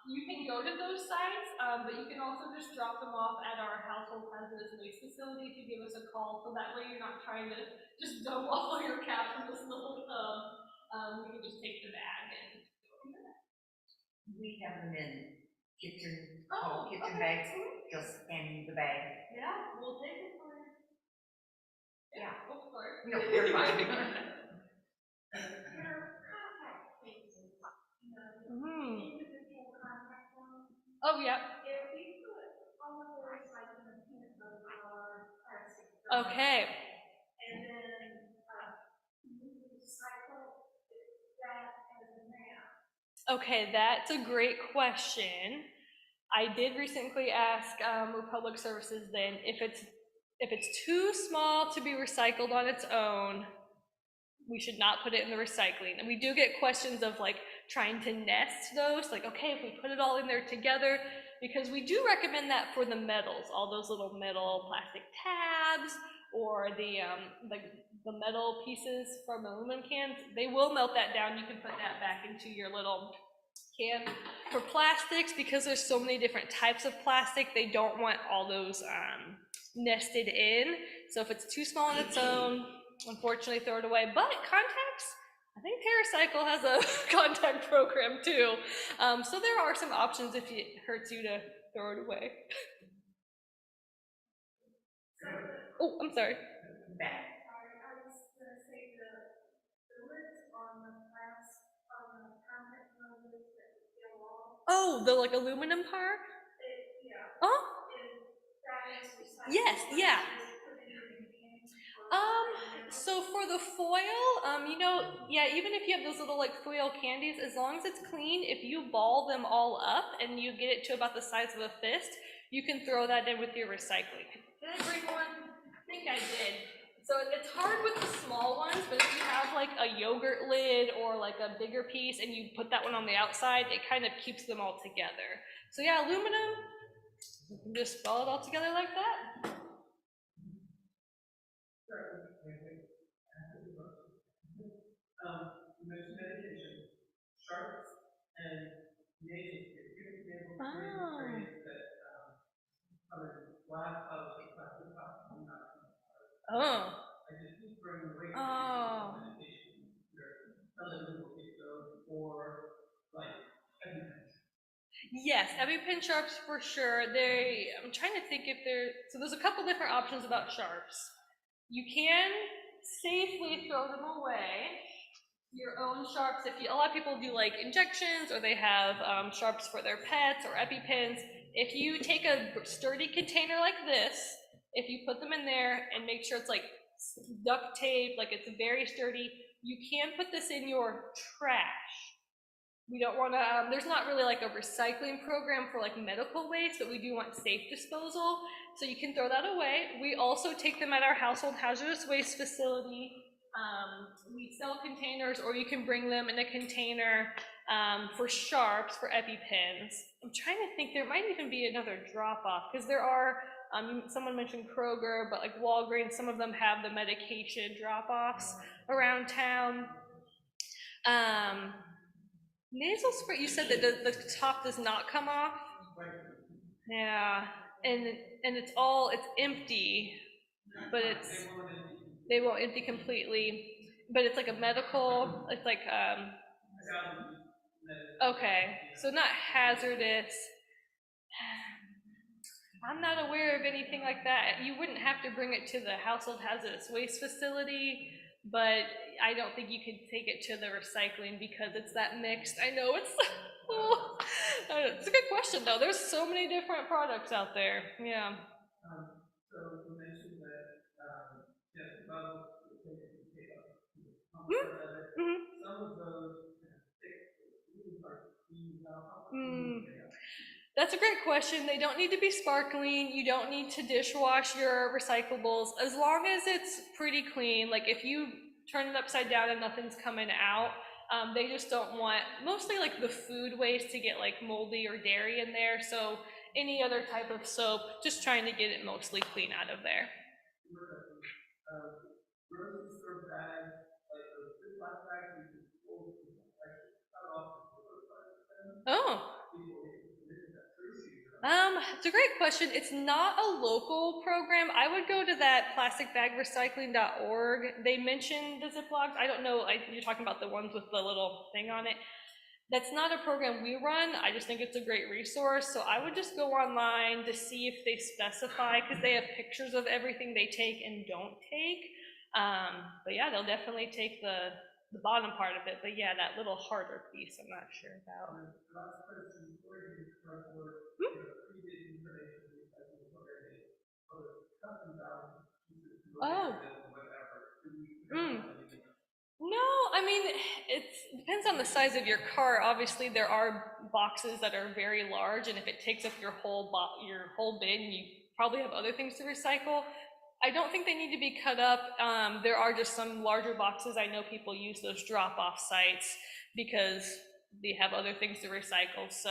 You can go to those sites, but you can also just drop them off at our household hazardous waste facility if you give us a call. So that way you're not trying to just dump all your cash from this little tub. We can just take the bag and go from there. We have them in kitchen, kitchen okay. bags, just in the bag. Yeah, we'll take it for you. Yeah. Oh, sorry. No, you're fine. Individual contact form. Oh, yeah. If we put all of the recycling in peanut butter or plastic. Okay. And then, we recycle that as a mass. Okay, that's a great question. I did recently ask Republic Services then if it's too small to be recycled on its own, we should not put it in the recycling. And we do get questions of like trying to nest those, like, okay, if we put it all in there together, because we do recommend that for the metals, all those little metal plastic tabs, or the metal pieces from aluminum cans, they will melt that down. You can put that back into your little can. For plastics, because there's so many different types of plastic, they don't want all those nested in. So if it's too small on its own, unfortunately throw it away. But contacts, I think TerraCycle has a contact program too. So there are some options if it hurts you to throw it away. Oh, I'm sorry. I was gonna say the lids on the contact lenses that peel off. Oh, the like aluminum part? Yeah. Oh, That is recyclable. yes, yeah. Put it in cans. So for the foil, yeah, even if you have those little like foil candies, as long as it's clean, if you ball them all up and you get it to about the size of a fist, you can throw that in with your recycling. Did I bring one? I think I did. So it's hard with the small ones, but if you have like a yogurt lid or like a bigger piece and you put that one on the outside, it kind of keeps them all together. So yeah, aluminum, you can just ball it all together like that. You mentioned medication, sharps, and nasal spray. You have example sprays that come in glass pouch or plastic pouch. Oh. I just keep bringing away medication. Other people take those for like EpiPen. Yes, EpiPen sharps for sure. I'm trying to think if so there's a couple different options about sharps. You can safely throw them away. Your own sharps, a lot of people do like injections, or they have sharps for their pets or EpiPens. If you take a sturdy container like this, if you put them in there and make sure it's like duct tape, like it's very sturdy, you can put this in your trash. We don't want to, there's not really like a recycling program for like medical waste, but we do want safe disposal. So you can throw that away. We also take them at our household hazardous waste facility. We sell containers, or you can bring them in a container for sharps, for EpiPens. I'm trying to think, there might even be another drop-off, because there are, someone mentioned Kroger, but like Walgreens, some of them have the medication drop-offs around town. Nasal spray, you said that the top does not come off? Yeah, and it's empty, but they won't empty completely. but it's like a medical, it's like, okay, so not hazardous. I'm not aware of anything like that. You wouldn't have to bring it to the household hazardous waste facility, but I don't think you could take it to the recycling because it's that mixed. I know it's, oh, it's a good question though. There's so many different products out there. Yeah. So you mentioned that, just about the things that you take up. Some of those really hard to clean out. That's a great question. They don't need to be sparkling. You don't need to dishwash your recyclables as long as it's pretty clean. Like if you turn it upside down and nothing's coming out, they just don't want mostly like the food waste to get like moldy or dairy in there. So any other type of soap, just trying to get it mostly clean out of there. Grocery store bags, like those big black bags, you can fold cut off the Oh. It's a great question. It's not a local program. I would go to that plasticbagrecycling.org. They mentioned the Ziplocs. I don't know, you're talking about the ones with the little thing on it. That's not a program we run. I just think it's a great resource. So I would just go online to see if they specify, because they have pictures of everything they take and don't take. But yeah, they'll definitely take the bottom part of it. But yeah, that little harder piece, I'm not sure about. Oh. No, I mean, it depends on the size of your cart. Obviously, there are boxes that are very large, and if it takes up your whole bin, you probably have other things to recycle. I don't think they need to be cut up. There are just some larger boxes. I know people use those drop-off sites because they have other things to recycle. So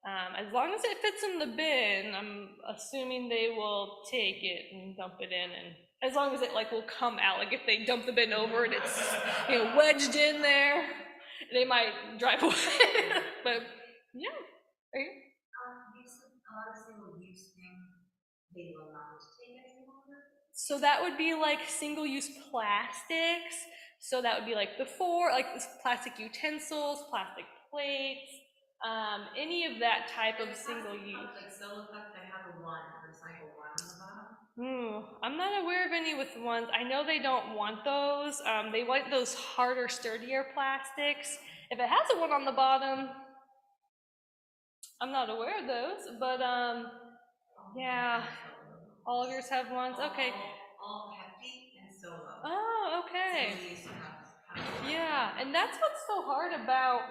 as long as it fits in the bin, I'm assuming they will take it and dump it in, and as long as it like will come out. Like if they dump the bin over and it's wedged in there, they might drive away. But yeah, are you? They will not take it anymore. So that would be like single-use plastics. So that would be like like plastic utensils, plastic plates, any of that type of single-use. Like solo cups that have a recycle one on the bottom. I'm not aware of any with ones. I know they don't want those. They want those harder, sturdier plastics. If it has a one on the bottom, I'm not aware of those, but yeah, all of yours have ones. Okay. All hefty and solo. Oh, okay. Yeah, and that's what's so hard about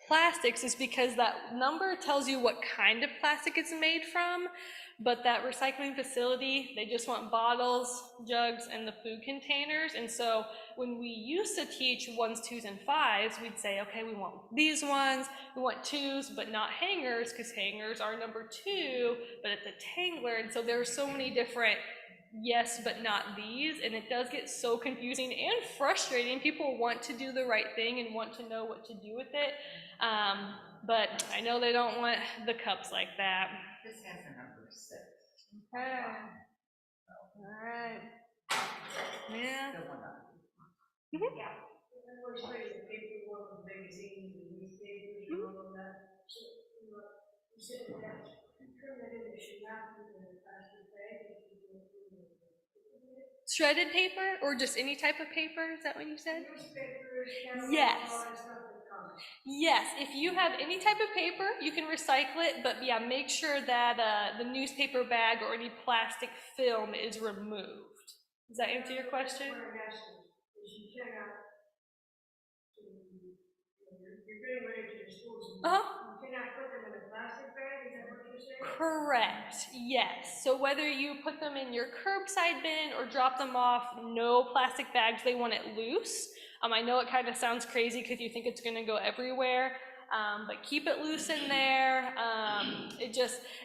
plastics is because that number tells you what kind of plastic it's made from, but that recycling facility, they just want bottles, jugs, and the food containers. And so when we used to teach 1s, 2s, and 5s, we'd say, okay, we want these ones, we want 2s, but not hangers, because hangers are number 2, but it's a tangler. And so there are so many different yes, but not these, and it does get so confusing and frustrating. People want to do the right thing and want to know what to do with it, but I know they don't want the cups like that. This has a number 6. Okay. All right. Yeah. Yeah. Shredded paper or just any type of paper? Is that what you said? Yes. Yes, if you have any type of paper, you can recycle it, but yeah, make sure that the newspaper bag or any plastic film is removed. Does that answer your question? Correct, yes. So whether you put them in your curbside bin or drop them off, no plastic bags, they want it loose. I know it kind of sounds crazy because you think it's gonna go everywhere. but keep it loose in there.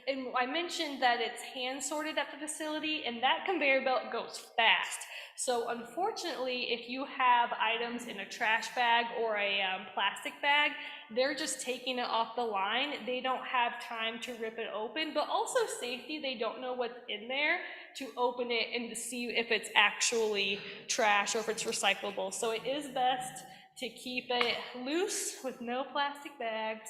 And I mentioned that it's hand sorted at the facility, and that conveyor belt goes fast. So unfortunately, if you have items in a trash bag or a plastic bag, they're just taking it off the line. They don't have time to rip it open, but also safety, they don't know what's in there to open it and to see if it's actually trash or if it's recyclable. So it is best to keep it loose with no plastic bags.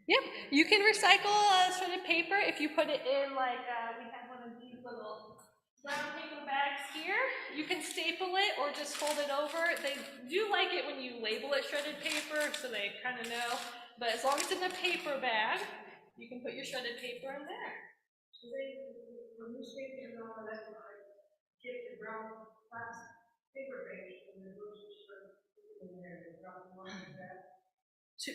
Yep, you can recycle shredded paper if you put it in like, we have one of these little brown paper bags here. You can staple it or just fold it over. They do like it when you label it shredded paper, so they kind of know. But as long as it's in a paper bag, you can put your shredded paper in there. So when you speak to all that, get the brown plastic paper bags and the grocery store in there, the brown one like that. To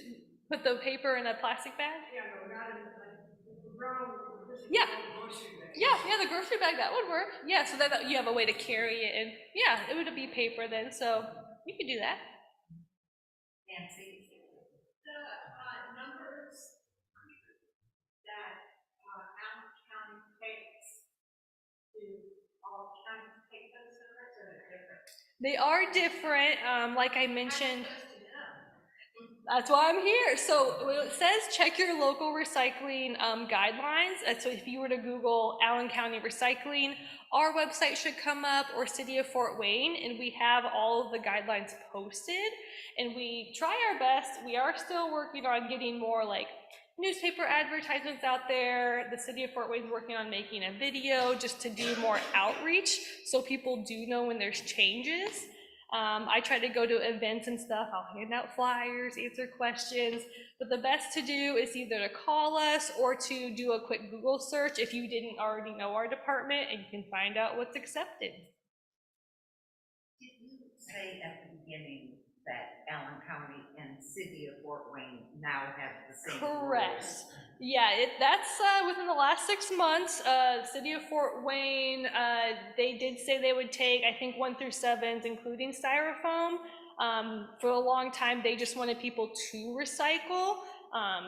put the paper in a plastic bag? Yeah, no, not in the brown. Yeah. Yeah, the grocery bag, that would work. Yeah, so that you have a way to carry it, and yeah, it would be paper then, so you could do that. Nancy, the numbers that Allen County takes, do all counties take those numbers, or are they different? They are different, like I mentioned. That's why I'm here. So it says check your local recycling guidelines. So if you were to Google Allen County recycling, our website should come up, or City of Fort Wayne, and we have all of the guidelines posted. And we try our best. We are still working on getting more like newspaper advertisements out there. The City of Fort Wayne is working on making a video just to do more outreach so people do know when there's changes. I try to go to events and stuff. I'll hand out flyers, answer questions, but the best to do is either to call us or to do a quick Google search if you didn't already know our department, and you can find out what's accepted. Did you say at the beginning that Allen County and City of Fort Wayne now have the same Correct. rules? Yeah, that's within the last 6 months. City of Fort Wayne, they did say they would take, I think, 1 through 7s, including styrofoam. For a long time, they just wanted people to recycle.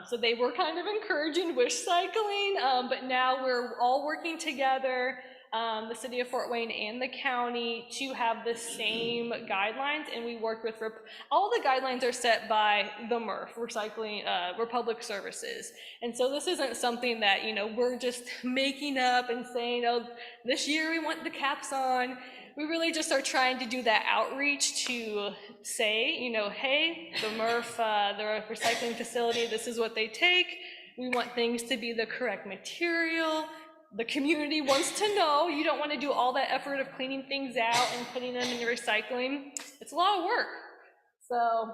So they were kind of encouraging wish cycling, but now we're all working together, the City of Fort Wayne and the county, to have the same guidelines, and we worked with, all the guidelines are set by the MRF, Recycling, Republic Services, and so this isn't something that, you know, we're just making up and saying, oh, this year we want the caps on. We really just are trying to do that outreach to say, you know, hey, the MRF, the recycling facility, this is what they take. We want things to be the correct material. The community wants to know. You don't want to do all that effort of cleaning things out and putting them in your recycling. It's a lot of work. So,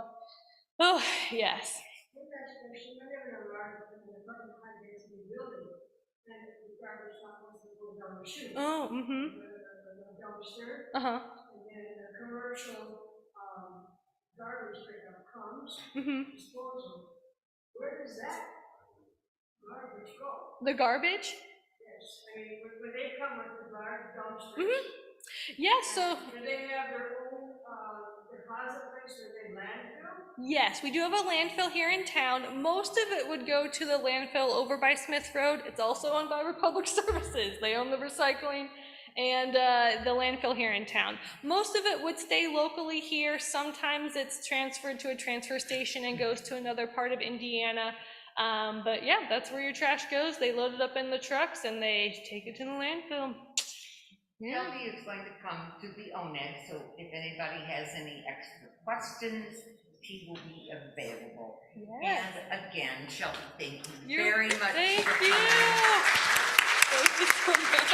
oh, yes. Oh, mm-hmm. Uh-huh. And then the commercial garbage pickup comes, disposal. Where does that garbage go? The garbage? Yes, I mean, when they come with the garbage dumpsters. Yes, so. Do they have their own deposit place or they landfill? Yes, we do have a landfill here in town. Most of it would go to the landfill over by Smith Road. It's also owned by Republic Services. They own the recycling and the landfill here in town. Most of it would stay locally here. Sometimes it's transferred to a transfer station and goes to another part of Indiana. But yeah, that's where your trash goes. They load it up in the trucks and they take it to the landfill. Yeah. Shelby is going to come to the ONED, so if anybody has any extra questions, she will be available. Yes. And again, Shelby, thank you very much. Thank you. Thank you so much.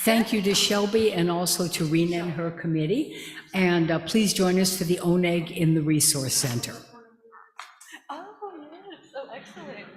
Thank you to Shelby and also to Rena and her committee. And please join us for the ONEG in the Resource Center. Oh, yes. Oh, excellent.